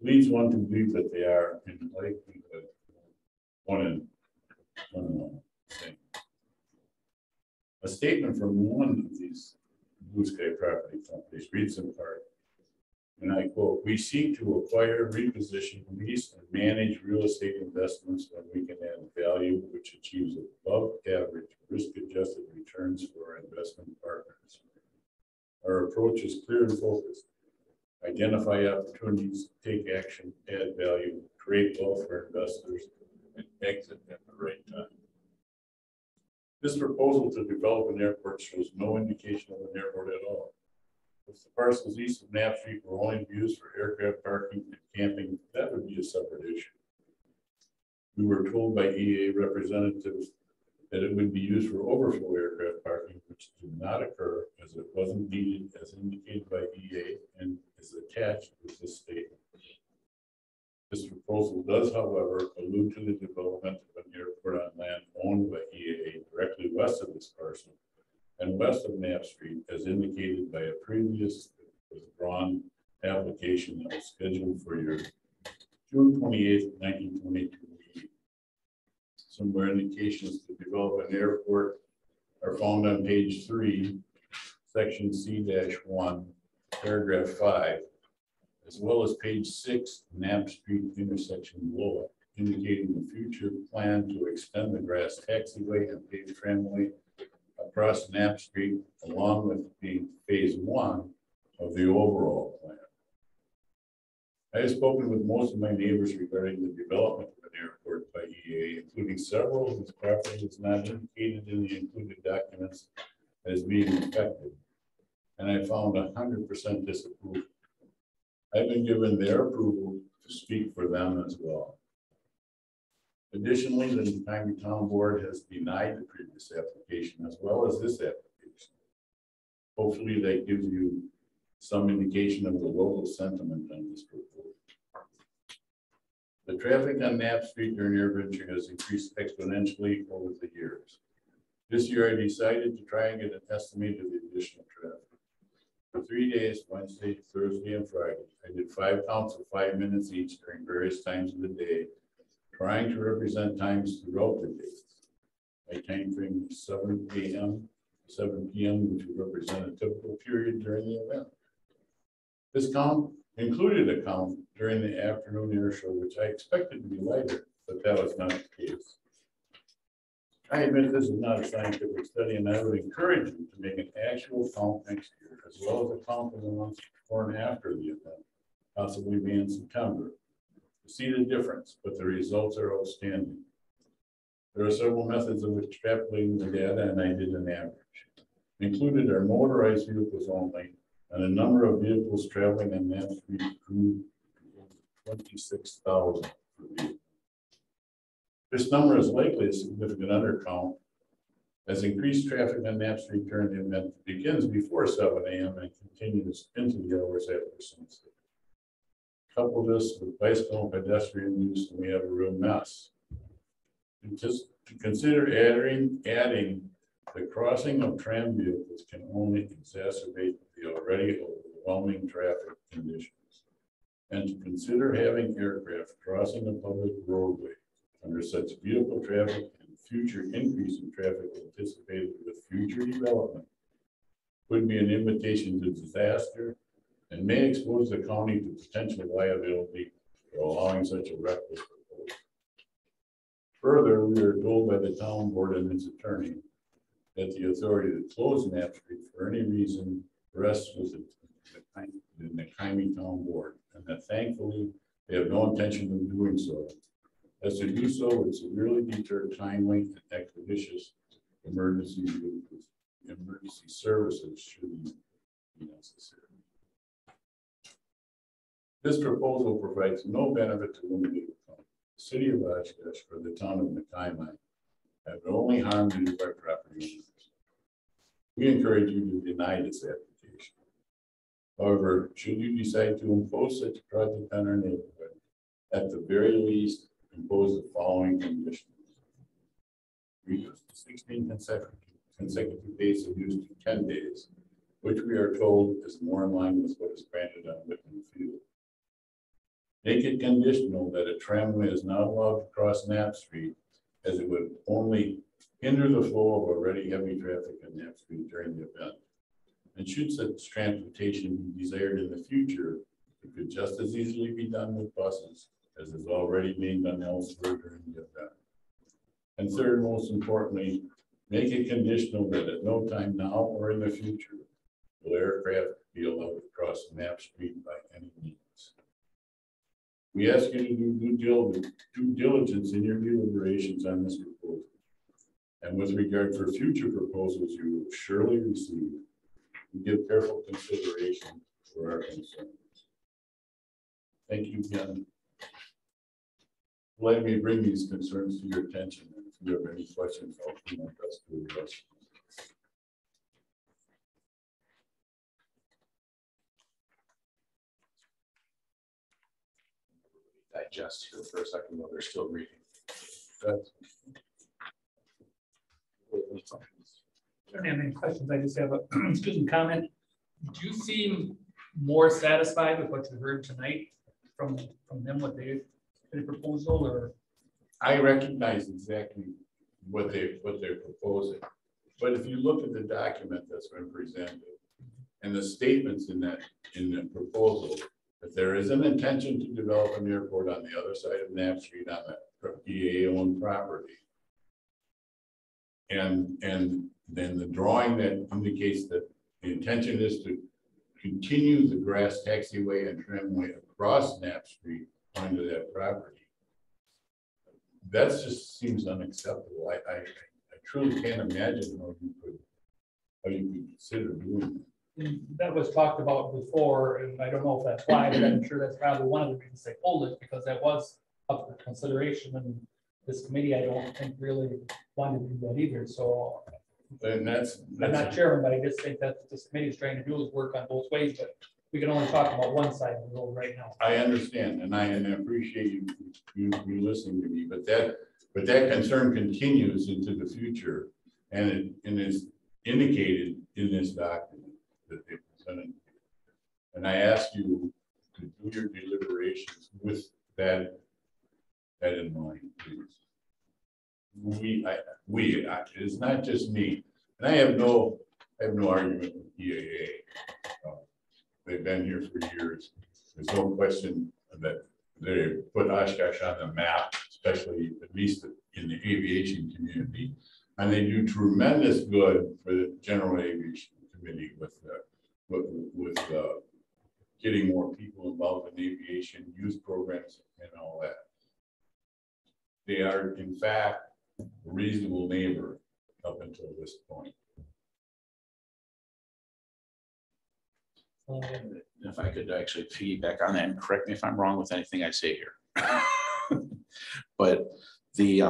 Speaker 11: leads one to believe that they are in likelihood one and same. A statement from one of these blue sky property companies reads in part, and I quote, "We seek to acquire, reposition, lease, and manage real estate investments when we can add value which achieves above average risk-adjusted returns for our investment partners. Our approach is clear and focused. Identify opportunities, take action, add value, create wealth for investors, and exit at the right time." This proposal to develop an airport shows no indication of an airport at all. If the parcels east of Knapp Street were only used for aircraft parking and camping, that would be a separate issue. We were told by EA representatives that it would be used for overflow aircraft parking, which did not occur as it wasn't needed as indicated by EA and is attached with this statement. This proposal does, however, allude to the development of an airport on land owned by EA directly west of this parcel and west of Knapp Street, as indicated by a previous withdrawn application that was scheduled for your June 28th, 1922 meeting. Some more indications to develop an airport are found on page 3, section C-1, paragraph 5, as well as page 6, Knapp Street intersection below it, indicating the future plan to extend the grass taxiway and paved tramway across Knapp Street, along with being phase 1 of the overall plan. I have spoken with most of my neighbors regarding the development of an airport by EA, including several whose property is not indicated in the included documents as being affected, and I found 100% disapproval. I've been given their approval to speak for them as well. Additionally, the Nakaimi Town Board has denied the previous application as well as this application. Hopefully that gives you some indication of the local sentiment on this proposal. The traffic on Knapp Street during AirVenture has increased exponentially over the years. This year I decided to try and get an estimate of the additional traffic. For 3 days, Wednesday, Thursday, and Friday, I did 5 counts of 5 minutes each during various times of the day, trying to represent times throughout the day. My time frame was 7 a.m. to 7 p.m., which would represent a typical period during the event. This count included a count during the afternoon air show, which I expected to be lighter, but that was not the case. I admit this is not a scientific study, and I would encourage you to make an actual count next year, as well as a count in the months before and after the event, possibly be in September, to see the difference, but the results are outstanding. There are several methods of extrapolating the data, and I did an average. Included are motorized vehicles only, and the number of vehicles traveling on Knapp Street grew to 26,000 per vehicle. This number is likely a significant undercount, as increased traffic on Knapp Street during the event begins before 7 a.m. and continues into the hours after sunset. Couple this with bicycle and pedestrian use, and we have a real mess. Just to consider adding the crossing of tram vehicles can only exacerbate the already overwhelming traffic conditions. And to consider having aircraft crossing a public roadway under such vehicle traffic and future increase in traffic anticipated with future development would be an invitation to disaster and may expose the county to potential liability for allowing such a reckless proposal. Further, we are told by the town board and its attorney that the authority to close Knapp Street for any reason rests with the Nakaimi Town Board, and that thankfully they have no intention of doing so, as to do so would severely deter timely and expeditious emergency services should be necessary. This proposal provides no benefit to Winnebago County, the city of Oshkosh, or the town of Nakaimi, and will only harm the nearby property owners. We encourage you to deny this application. However, should you decide to impose such a project on our neighborhood, at the very least, impose the following conditions. Reduce the 16 consecutive days of use to 10 days, which we are told is more in line with what is granted on Whitman Field. Make it conditional that a tramway is not allowed to cross Knapp Street, as it would only hinder the flow of already heavy traffic on Knapp Street during the event. And should such transportation be desired in the future, it could just as easily be done with buses as is already being done elsewhere during the event. And third, most importantly, make it conditional that at no time now or in the future will aircraft be allowed to cross Knapp Street by any means. We ask you to do due diligence in your deliberations on this proposal. And with regard for future proposals you will surely receive, give careful consideration for our concerns. Thank you again. Let me bring these concerns to your attention. If you have any questions, I'll do my best to address.
Speaker 2: Digest here for a second while they're still reading.
Speaker 1: I don't have any questions. I just have a student comment. Do you seem more satisfied with what you heard tonight from them, what they proposal, or?
Speaker 11: I recognize exactly what they're proposing, but if you look at the document that's been presented and the statements in the proposal, that there is an intention to develop an airport on the other side of Knapp Street on the PAA-owned property. And then the drawing that indicates that the intention is to continue the grass taxiway and tramway across Knapp Street onto that property. That just seems unacceptable. I truly can't imagine how you could consider doing that.
Speaker 1: That was talked about before, and I don't know if that's why, but I'm sure that's probably one of the reasons they pulled it, because that was up for consideration, and this committee, I don't think really wanted to do that either. So
Speaker 11: and
Speaker 1: I'm not chairman, but I just think that what this committee is trying to do is work on both ways, but we can only talk about one side of the road right now.
Speaker 11: I understand, and I appreciate you listening to me, but that concern continues into the future, and it's indicated in this document that they presented. And I ask you to do your deliberations with that in mind, please. It's not just me, and I have no argument with EAA. They've been here for years. There's no question that they put Oshkosh on the map, especially at least in the aviation community, and they do tremendous good for the general aviation committee with getting more people involved in aviation, youth programs, and all that. They are, in fact, a reasonable neighbor up until this point.
Speaker 2: If I could actually feedback on that, and correct me if I'm wrong with anything I say here. But the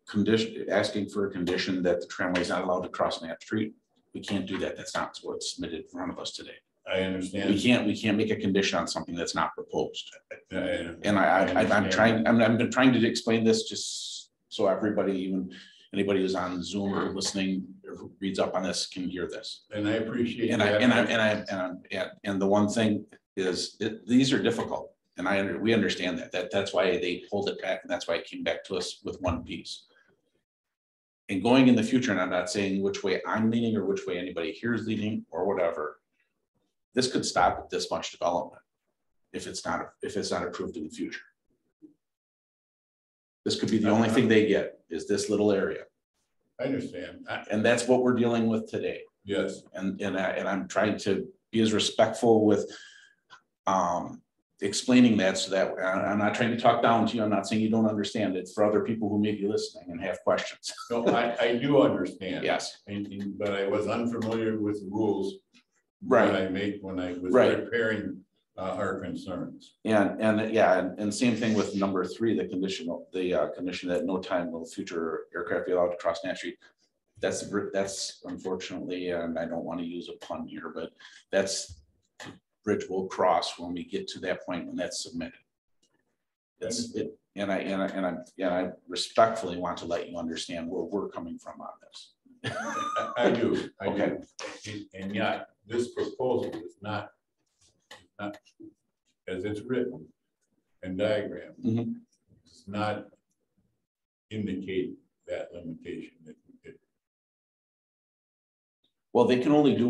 Speaker 2: condition, asking for a condition that the tramway is not allowed to cross Knapp Street, we can't do that. That's not what's submitted in front of us today.
Speaker 11: I understand.
Speaker 2: We can't make a condition on something that's not proposed. And I'm trying to explain this just so everybody, even anybody who's on Zoom or listening or who reads up on this, can hear this.
Speaker 11: And I appreciate
Speaker 2: and
Speaker 11: that.
Speaker 2: And the one thing is these are difficult, and we understand that's why they pulled it back, and that's why it came back to us with one piece. And going in the future, and I'm not saying which way I'm leaning or which way anybody here is leaning or whatever, this could stop at this much development if it's not approved in the future. This could be the only thing they get is this little area.
Speaker 11: I understand.
Speaker 2: And that's what we're dealing with today.
Speaker 11: Yes.
Speaker 2: And I'm trying to be as respectful with explaining that, so that I'm not trying to talk down to you. I'm not saying you don't understand it, for other people who may be listening and have questions.
Speaker 11: No, I do understand.
Speaker 2: Yes.
Speaker 11: But I was unfamiliar with the rules.
Speaker 2: Right.
Speaker 11: When I was preparing our concerns.
Speaker 2: And same thing with number 3, the condition that no time will future aircraft be allowed to cross Knapp Street. That's unfortunately, and I don't want to use a pun here, but that's the bridge will cross when we get to that point when that's submitted. That's it. And I respectfully want to let you understand where we're coming from on this.
Speaker 11: I do, I
Speaker 2: Okay.
Speaker 11: do. And yet, this proposal is not, as it's written and diagrammed,
Speaker 2: Mhm.
Speaker 11: does not indicate that limitation.
Speaker 2: Well, they can only do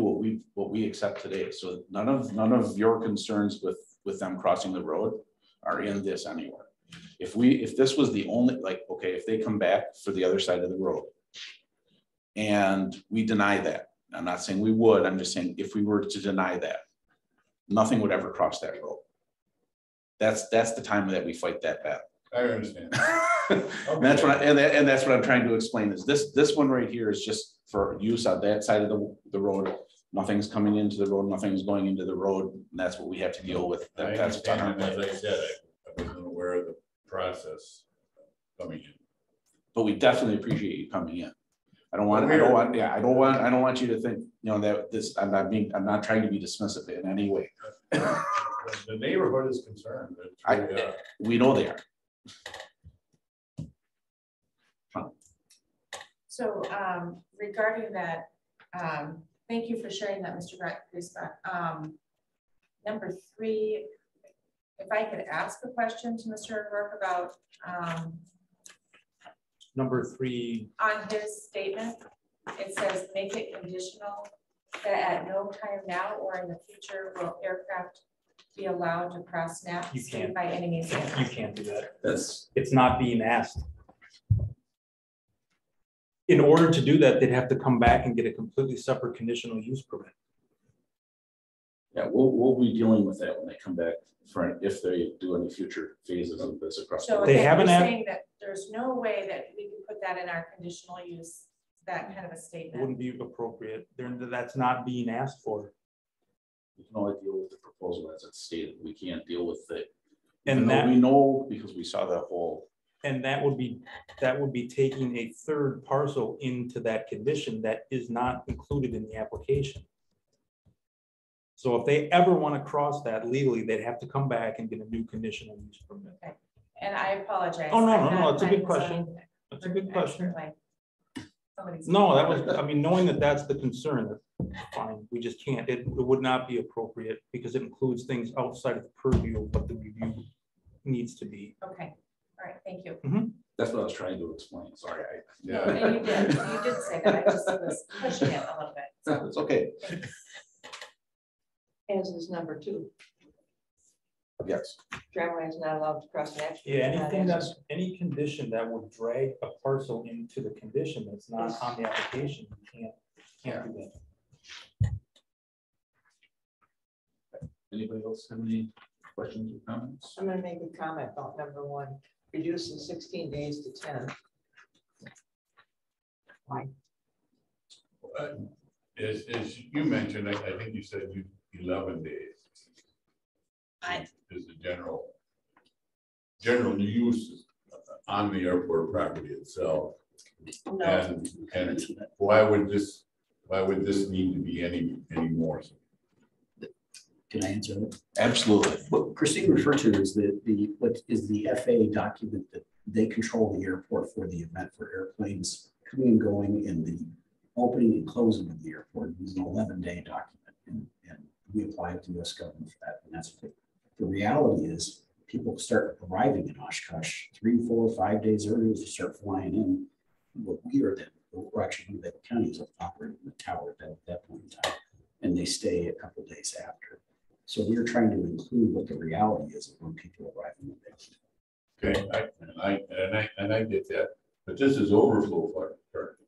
Speaker 2: what we accept today. So none of your concerns with them crossing the road are in this anywhere. If this was the only, like, okay, if they come back for the other side of the road and we deny that, I'm not saying we would, I'm just saying if we were to deny that, nothing would ever cross that road. That's the time that we fight that battle.
Speaker 11: I understand.
Speaker 2: And that's what and that's what I'm trying to explain is this one right here is just for use on that side of the road. Nothing's coming into the road, nothing's going into the road. And that's what we have to deal with.
Speaker 11: I
Speaker 2: That's on our
Speaker 11: understand, and
Speaker 2: plate.
Speaker 11: as I said, I wasn't aware of the process coming in.
Speaker 2: But we definitely appreciate you coming in. I don't want you to think, you know, that this, I'm not trying to be dismissive in any way.
Speaker 11: The neighborhood is concerned. That
Speaker 2: We know they are.
Speaker 4: So regarding that, thank you for sharing that, Mr. Grisba. Number 3, if I could ask a question to Mr. O'Rourke about
Speaker 5: Number 3.
Speaker 4: on his statement, it says make it conditional that at no time now or in the future will aircraft be allowed to cross NAP
Speaker 5: You
Speaker 4: state
Speaker 5: can't.
Speaker 4: by any means.
Speaker 5: You can't do that.
Speaker 2: That's
Speaker 5: It's not being asked. In order to do that, they'd have to come back and get a completely separate conditional use permit.
Speaker 2: yeah, we'll be dealing with that when they come back for if they do any future phases of this across.
Speaker 4: So
Speaker 5: They
Speaker 4: again,
Speaker 5: haven't
Speaker 4: you're
Speaker 5: had-
Speaker 4: saying that there's no way that we can put that in our conditional use, that kind of a
Speaker 5: It
Speaker 4: statement.
Speaker 5: wouldn't be appropriate. That's not being asked for.
Speaker 2: We can only deal with the proposal as it's stated. We can't deal with it.
Speaker 5: And
Speaker 2: Even though
Speaker 5: that-
Speaker 2: we know because we saw the whole.
Speaker 5: And that would be taking a third parcel into that condition that is not included in the application. So if they ever want to cross that legally, they'd have to come back and get a new conditional use permit.
Speaker 4: And I apologize.
Speaker 5: Oh, no,
Speaker 4: I'm
Speaker 5: no, no,
Speaker 4: not
Speaker 5: it's a good
Speaker 4: planning
Speaker 5: question.
Speaker 4: zoning
Speaker 5: That's a good question.
Speaker 4: expert like somebody's-
Speaker 5: No, that was, I mean, knowing that that's the concern, that's fine. We just can't, it would not be appropriate because it includes things outside of the purview of what the review needs to be.
Speaker 4: Okay, all right, thank you.
Speaker 2: That's what I was trying to explain. Sorry,
Speaker 4: No, and you did say that. I just was pushing it a little bit. So
Speaker 2: it's okay.
Speaker 3: As is number 2,
Speaker 2: Yes.
Speaker 3: tramway is not allowed to cross NAP. Street.
Speaker 5: Yeah,
Speaker 3: It's not
Speaker 5: anything
Speaker 3: as-
Speaker 5: that's, any condition that would drag a parcel into the condition that's not on the application, you can't do that.
Speaker 2: Anybody else have any questions or comments?
Speaker 3: I'm gonna make a comment about number 1, reduce the 16 days to 10.
Speaker 11: As you mentioned, I think you said 11 days. Is the general use on the airport property itself.
Speaker 8: No,
Speaker 11: And why would this need to be any more?
Speaker 6: Can I answer that?
Speaker 2: Absolutely.
Speaker 6: What Christine referred to is what is the FAA document that they control the airport for the event for airplanes coming and going in the opening and closing of the airport. It was an 11-day document and we applied to US government for that. And that's what the reality is. People start arriving in Oshkosh 3, 4, 5 days earlier to start flying in. What we are then, we're actually the counties operating the tower at that point in time. And they stay a couple of days after. So we're trying to include what the reality is of when people arrive in the base.
Speaker 11: Okay, I get that, but this is overflow parking.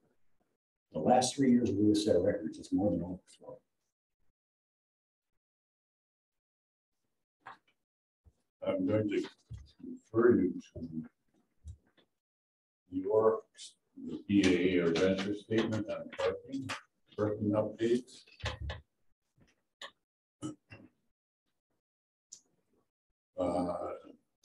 Speaker 6: The last 3 years of US set records, it's more than overflow.
Speaker 11: I'm going to refer you to your PAA or venture statement on parking updates.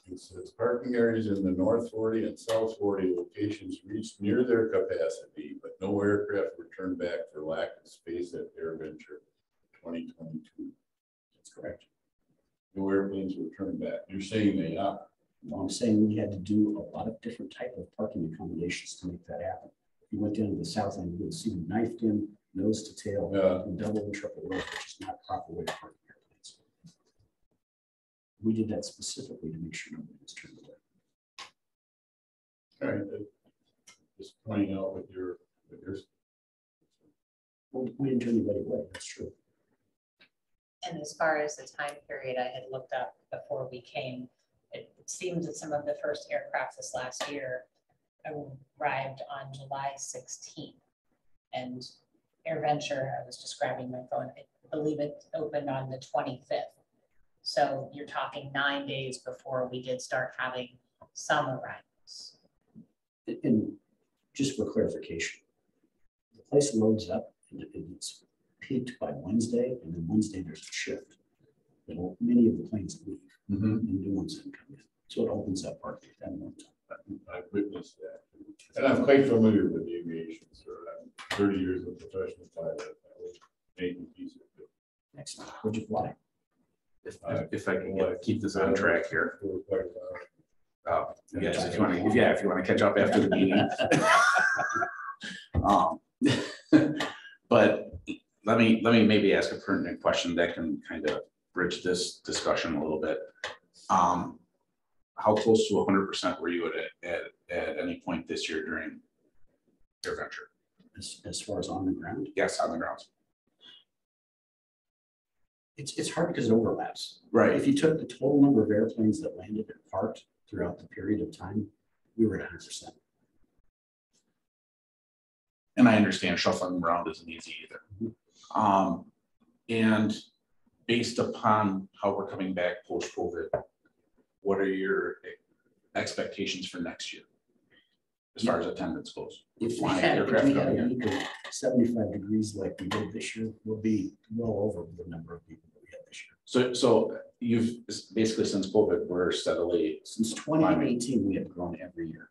Speaker 11: It says parking areas in the North 40 and South 40 locations reached near their capacity, but no aircraft were turned back for lack of space at AirVenture 2022.
Speaker 6: That's correct.
Speaker 11: No airplanes were turned back. You're saying they are.
Speaker 6: Well, I'm saying we had to do a lot of different type of parking accommodations to make that happen. you went down to the south end, you would see them knifed in, nose to tail,
Speaker 11: Yeah.
Speaker 6: and double and triple row, which is not proper way to park airplanes. We did that specifically to make sure nobody was turned away.
Speaker 11: All right. Just pointing out with your,
Speaker 6: Well, we didn't turn anybody away, that's true.
Speaker 8: And as far as the time period I had looked up before we came, it seems that some of the first aircraft this last year arrived on July 16th. And AirVenture, I was just grabbing my phone, I believe it opened on the 25th. So you're talking 9 days before we did start having some arrivals.
Speaker 6: And just for clarification, the place loads up and it's peaked by Wednesday, and then Wednesday there's a shift. And many of the planes leave and new ones then come in. So it opens up partly at that one time.
Speaker 11: I've witnessed that. And I'm quite familiar with aviation, sir. I'm 30 years of professional pilot. I was making pieces of it.
Speaker 6: Excellent. Would you fly?
Speaker 2: If I can keep this on track here.
Speaker 11: For quite a while.
Speaker 2: Yes, if you want to catch up after the meeting. But let me maybe ask a pertinent question that can kind of bridge this discussion a little bit. How close to 100% were you at any point this year during AirVenture?
Speaker 6: As far as on the ground?
Speaker 2: Yes, on the ground.
Speaker 6: It's hard because it overlaps.
Speaker 2: Right.
Speaker 6: If you took the total number of airplanes that landed and parked throughout the period of time, we were at 100%.
Speaker 2: And I understand shuffling them around isn't easy either. And based upon how we're coming back post-COVID, what are your expectations for next year as far as attendance goes?
Speaker 6: If we had a week of 75 degrees like we did this year, we'll be well over the number of people that we had this year.
Speaker 2: So you've basically since COVID, we're steadily.
Speaker 6: Since 2018, we have grown every year.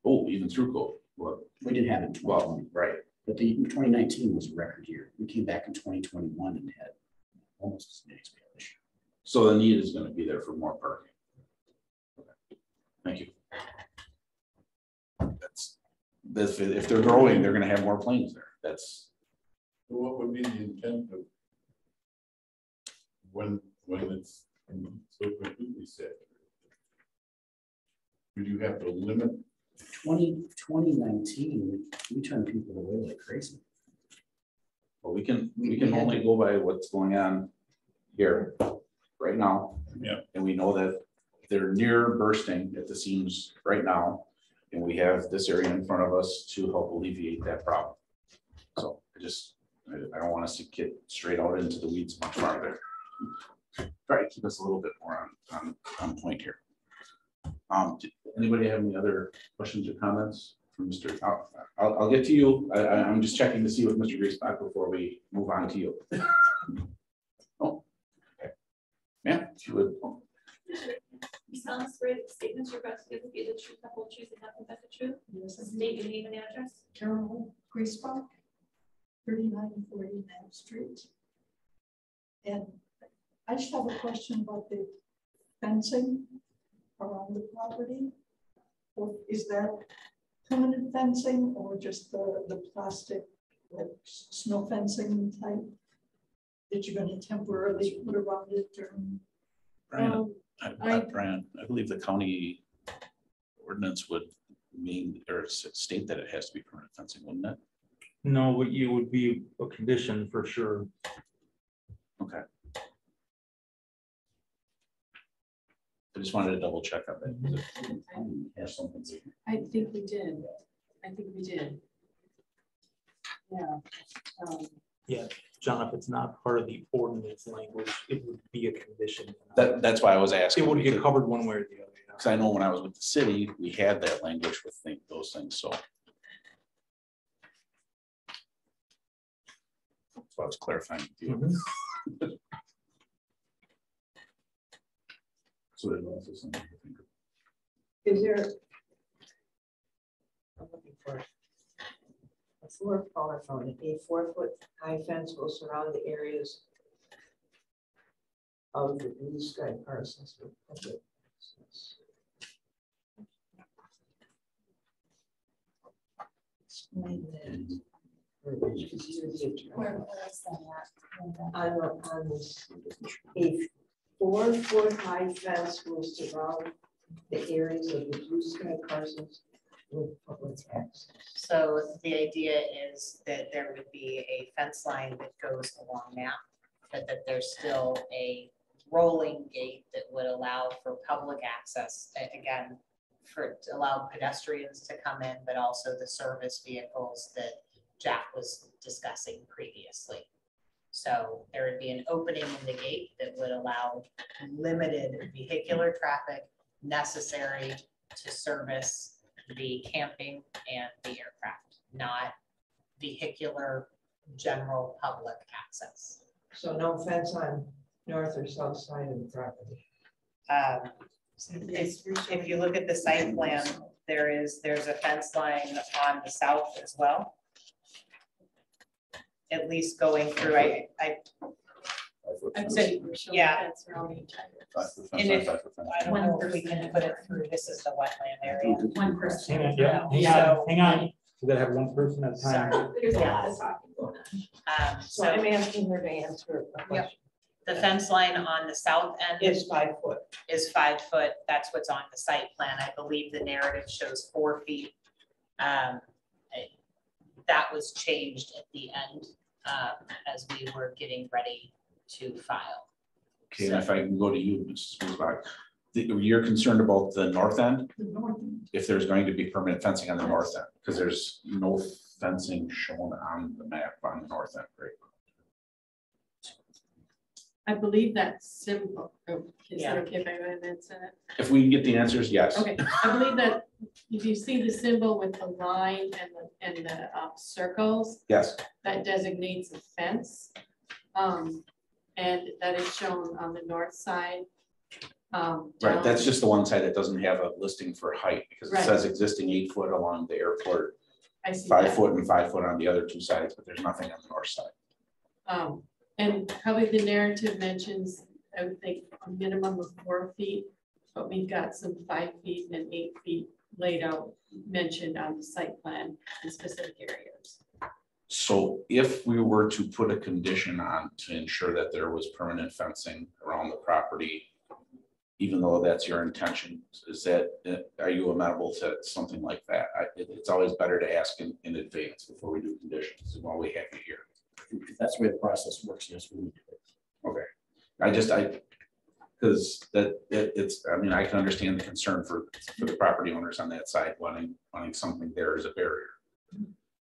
Speaker 2: Oh, even through COVID. Well,
Speaker 6: we didn't have it in 2020.
Speaker 2: Right.
Speaker 6: But the 2019 was a record year. We came back in 2021 and had almost as many as we had this year.
Speaker 2: So the need is going to be there for more parking. Okay. Thank you. That's if they're growing, they're going to have more planes there. That's.
Speaker 11: So what would be the intent of when it's so completely set? Would you have to limit?
Speaker 6: 2019, we turned people away like crazy.
Speaker 2: Well, we can only go by what's going on here right now.
Speaker 11: Yeah.
Speaker 2: And we know that they're near bursting at the seams right now. And we have this area in front of us to help alleviate that problem. So I don't want us to get straight out into the weeds much farther. Try to keep us a little bit more on point here. Anybody have any other questions or comments from Mr. I'll get to you. I'm just checking to see what Mr. Griesbach before we move on to you. Oh, okay. Yeah, if you would.
Speaker 9: You solemnly swear that the statements you're about to give will be the truth, the whole truth, and nothing but the truth? Yes. State your name and address.
Speaker 12: Carol Griesbach, 3940 Knapp Street. And I just have a question about the fencing around the property. Is that permanent fencing or just the plastic, like snow fencing type that you're going to temporarily put around it during?
Speaker 2: Brian, I believe the county ordinance would mean or state that it has to be permanent fencing, wouldn't it?
Speaker 5: No, it would be a condition for sure.
Speaker 2: Okay. I just wanted to double check on that.
Speaker 10: I think we did. Yeah.
Speaker 5: Yeah, John, if it's not part of the ordinance language, it would be a condition.
Speaker 2: That's why I was asking.
Speaker 5: It would get covered one way or the other.
Speaker 2: Because I know when I was with the city, we had that language with those things. So I was clarifying with you. So there's also something to think of.
Speaker 3: Is there? I'm looking for a 4-foot high fence will surround the areas of the blue sky parcels. Where
Speaker 4: Where's that at?
Speaker 3: on this, a 4-foot high fence was surround the areas of the blue sky parcels with public access.
Speaker 8: So the idea is that there would be a fence line that goes along that, but that there's still a rolling gate that would allow for public access, again, to allow pedestrians to come in, but also the service vehicles that Jack was discussing previously. So there would be an opening in the gate that would allow limited vehicular traffic necessary to service the camping and the aircraft, not vehicular general public access.
Speaker 3: So no fence on north or south side of the property.
Speaker 8: If you look at the site plan, there's a fence line on the south as well. At least going through,
Speaker 10: I'd say.
Speaker 8: Yeah.
Speaker 10: That's around the entire.
Speaker 8: And if, I don't know if we can put it through, this is the wetland area.
Speaker 10: One person.
Speaker 5: Hang on, yeah, hang on. We gotta have one person at a time.
Speaker 9: There's a lot of talking going on.
Speaker 3: So I'm asking her to answer a question.
Speaker 8: The fence line on the south end
Speaker 3: Is 5 foot.
Speaker 8: is 5 foot. That's what's on the site plan. I believe the narrative shows 4 feet. That was changed at the end as we were getting ready to file.
Speaker 2: Okay, and if I can go to you, Mrs. Bluesbach, you're concerned about the north end? If there's going to be permanent fencing on the north end, because there's no fencing shown on the map on the north end, right?
Speaker 10: I believe that's simple. Oh, is
Speaker 8: Yeah.
Speaker 10: it okay if I go ahead and answer it?
Speaker 2: If we can get the answers, yes.
Speaker 10: Okay, I believe that if you see the symbol with the line and the circles,
Speaker 2: Yes,
Speaker 10: that designates a fence. And that is shown on the north side.
Speaker 2: right,
Speaker 10: down-
Speaker 2: that's just the one side that doesn't have a listing for height, because it
Speaker 10: Right.
Speaker 2: says existing 8 foot along the airport,
Speaker 10: I see
Speaker 2: 5
Speaker 10: that.
Speaker 2: foot and 5 foot on the other 2 sides, but there's nothing on the north side.
Speaker 10: And probably the narrative mentions, I would think, a minimum of 4 feet, but we've got some 5 feet and 8 feet laid out, mentioned on the site plan in specific areas.
Speaker 2: So if we were to put a condition on to ensure that there was permanent fencing around the property, even though that's your intention, are you amenable to something like that? It's always better to ask in advance before we do conditions, while we have you here.
Speaker 6: If that's the way the process works, yes, we need to.
Speaker 2: Okay, because I mean, I can understand the concern for the property owners on that side wanting something there as a barrier.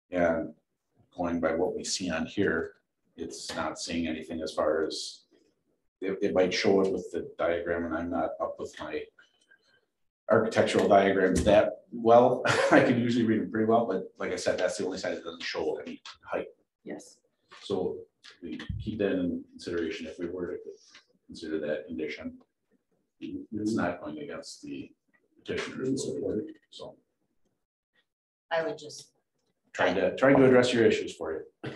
Speaker 2: And going by what we see on here, it's not seeing anything as far as, it might show it with the diagram, and I'm not up with my architectural diagrams that well. I can usually read them pretty well, but like I said, that's the only side that doesn't show any height.
Speaker 10: Yes.
Speaker 2: So we keep that in consideration if we were to consider that condition. It's not going against the petitioner's support, so
Speaker 8: I would just,
Speaker 2: trying to address your issues for you.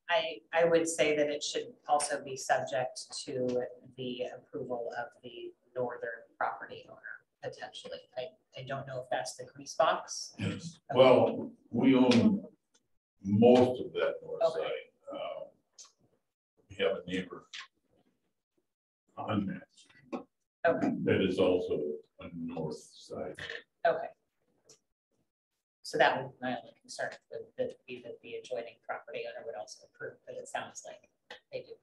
Speaker 8: I would say that it should also be subject to the approval of the northern property owner, potentially. I don't know if that's the grease box.
Speaker 11: Yes. Well, we own most of that north
Speaker 8: Okay.
Speaker 11: side. We have a neighbor on that street.
Speaker 8: Okay.
Speaker 11: That is also a north side.
Speaker 8: Okay. So that would be my only concern, that the adjoining property owner would also approve, but it sounds like they do.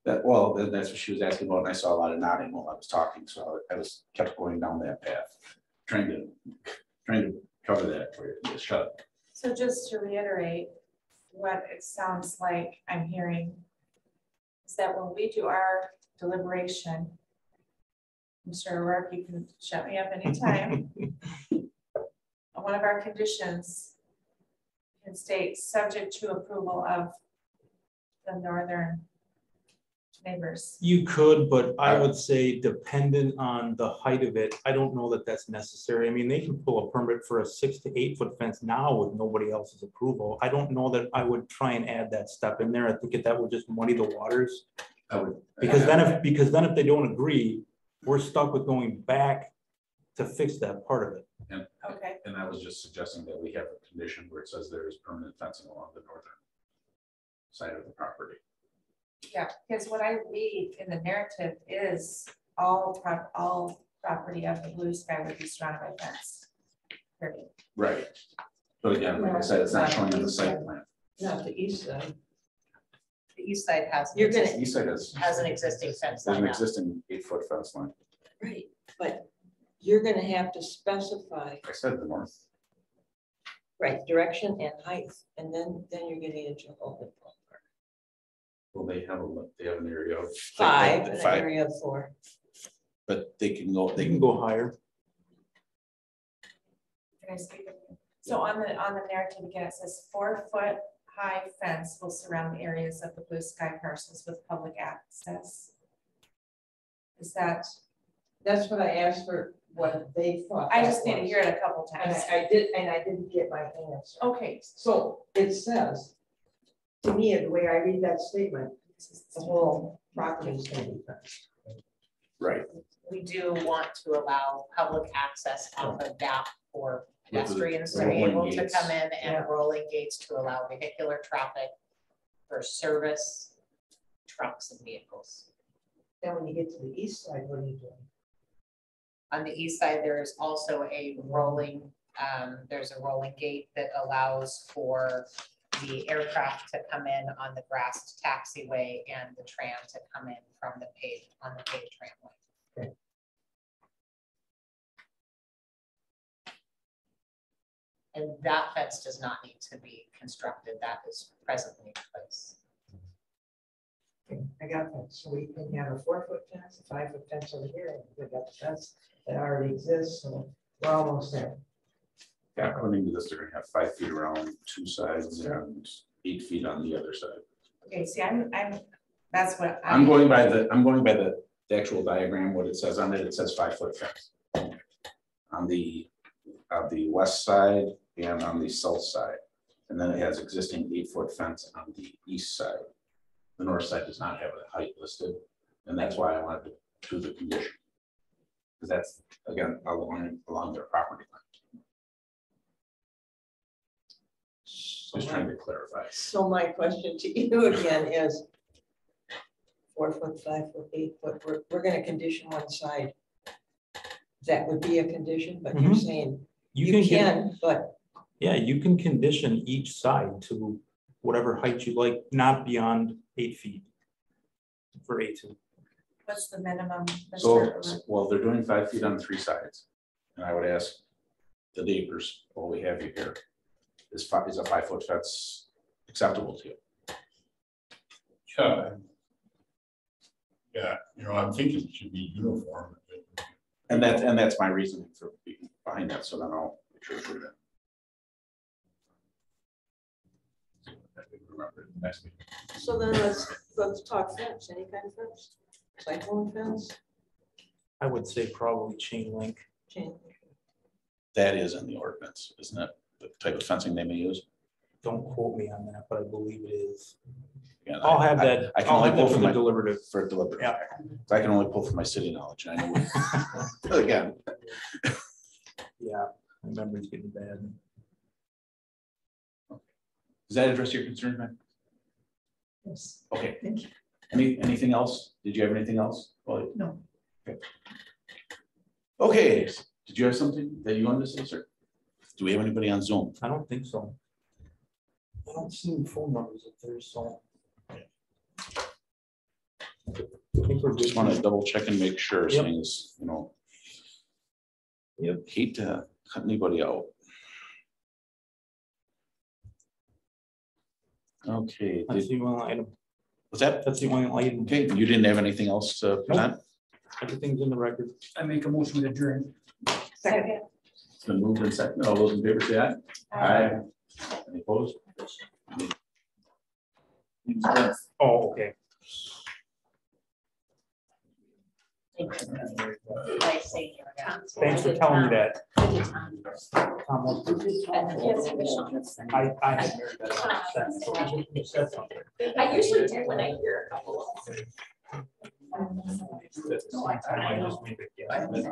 Speaker 2: That's what she was asking about, and I saw a lot of nodding while I was talking, so I kept going down that path, trying to cover that for you. Just shut up.
Speaker 4: So just to reiterate, what it sounds like I'm hearing is that when we do our deliberation, Mr. O'Rourke, you can shut me up anytime. One of our conditions can state subject to approval of the northern neighbors.
Speaker 5: You could, but I would say dependent on the height of it, I don't know that that's necessary. I mean, they can pull a permit for a 6 to 8 foot fence now with nobody else's approval. I don't know that I would try and add that step in there. I think that would just muddy the waters.
Speaker 2: I would,
Speaker 5: Because then if they don't agree, we're stuck with going back to fix that part of it.
Speaker 4: Okay,
Speaker 2: And I was just suggesting that we have a condition where it says there is permanent fencing along the northern side of the property.
Speaker 4: yeah, because what I read in the narrative is all property of the Blue Sky would be surrounded by fence. Period.
Speaker 2: Right. But again, like I said, it's not showing on the site plan.
Speaker 3: Not the east side.
Speaker 8: The east side has.
Speaker 3: You're gonna-
Speaker 2: East side is,
Speaker 8: Has an existing fence
Speaker 2: there's an
Speaker 8: line up.
Speaker 2: existing 8-foot fence line.
Speaker 3: Right, but you're gonna have to specify,
Speaker 2: I said the north.
Speaker 3: right, direction and height, and then you're getting into a whole different part.
Speaker 2: Well, they have an area of.
Speaker 3: Five and an
Speaker 2: Five,
Speaker 3: area of 4.
Speaker 2: but they can go,
Speaker 5: They can go higher.
Speaker 4: Can I speak? So on the narrative again, it says 4-foot high fence will surround the areas of the Blue Sky parcels with public access. Is that,
Speaker 3: That's what I asked for, what they thought.
Speaker 4: I
Speaker 3: that
Speaker 4: just need to
Speaker 3: was.
Speaker 4: hear it a couple
Speaker 3: And
Speaker 4: times.
Speaker 3: I didn't get my answer.
Speaker 4: Okay,
Speaker 3: So it says, to me, the way I read that statement, the whole property is gonna be fenced.
Speaker 2: right.
Speaker 8: We do want to allow public access off of that for pedestrians to be
Speaker 2: rolling
Speaker 8: able to
Speaker 2: gates.
Speaker 8: come in
Speaker 3: Yeah.
Speaker 8: and rolling gates to allow vehicular traffic for service, trucks and vehicles.
Speaker 3: Then when you get to the east side, what are you doing?
Speaker 8: On the east side, there is also a rolling, there's a rolling gate that allows for the aircraft to come in on the grassed taxiway and the tram to come in from the paved, on the paved tramway.
Speaker 3: Okay.
Speaker 8: And that fence does not need to be constructed. That is presently in place.
Speaker 3: Okay, I got that. So we can have a 4-foot fence, a 5-foot fence over here, and we got the fence that already exists, so we're almost there.
Speaker 2: Yeah, according to this, they're gonna have 5 feet around 2 sides and 8 feet on the other side.
Speaker 4: okay, see, I'm, that's what
Speaker 2: I'm going by the actual diagram, what it says on it, it says 5-foot fence. On the west side and on the south side. And then it has existing 8-foot fence on the east side. The north side does not have a height listed, and that's why I wanted to do the condition. Because that's, again, along their property line. Just trying to clarify.
Speaker 3: So my question to you again is 4-foot, 5-foot, 8-foot, we're gonna condition one side. That would be a condition, but you're saying you can, but
Speaker 5: Yeah, you can condition each side to whatever height you like, not beyond 8 feet for A2.
Speaker 4: what's the minimum?
Speaker 2: So, well, they're doing 5 feet on 3 sides. And I would ask the neighbors, what we have you here, is a 5-foot fence acceptable to you?
Speaker 11: Yeah, I'm thinking it should be uniform.
Speaker 2: And that's my reasoning for behind that, so then I'll make sure to do that.
Speaker 11: Remember next week.
Speaker 3: so then let's talk fence, any kind of fence, cyclone fence,
Speaker 5: I would say probably chain link.
Speaker 3: chain.
Speaker 2: That is in the ordinance, isn't it? The type of fencing they may use.
Speaker 5: Don't quote me on that, but I believe it is.
Speaker 2: Again,
Speaker 5: I'll have that.
Speaker 2: I can
Speaker 5: I'll
Speaker 2: only
Speaker 5: have
Speaker 2: pull
Speaker 5: that for
Speaker 2: from
Speaker 5: the
Speaker 2: my
Speaker 5: deliberative.
Speaker 2: for deliberative.
Speaker 5: Yeah.
Speaker 2: I can only pull from my city knowledge. And I know. Again,
Speaker 5: Yeah, my memory's getting bad.
Speaker 2: does that address your concern, man?
Speaker 3: Yes.
Speaker 2: Okay.
Speaker 3: Thank you.
Speaker 2: Anything else? Did you have anything else? Well,
Speaker 3: No.
Speaker 2: Okay. Okay. Did you have something that you wanted to say, sir? Do we have anybody on Zoom?
Speaker 5: I don't think so. I don't see any phone numbers up there, so. I think we're
Speaker 2: Just
Speaker 5: just
Speaker 2: want to double check and make sure,
Speaker 5: Yep.
Speaker 2: seeing as,
Speaker 5: Yep.
Speaker 2: hate to cut anybody out. Okay,
Speaker 5: That's the only item.
Speaker 2: what's that?
Speaker 5: That's the only item.
Speaker 2: Okay, you didn't have anything else to present?
Speaker 5: Everything's in the record.
Speaker 1: I make a motion to adjourn.
Speaker 4: Second.
Speaker 2: It's been moved and seconded. All those in favor say aye. Aye. Any opposed?
Speaker 5: Oh, okay.
Speaker 8: Nice seeing you again.
Speaker 5: Thanks for telling me that. Tom, what- I had heard that. So you said something.
Speaker 9: I usually do when I hear a couple of them.
Speaker 5: might just make it, yeah.
Speaker 11: I think.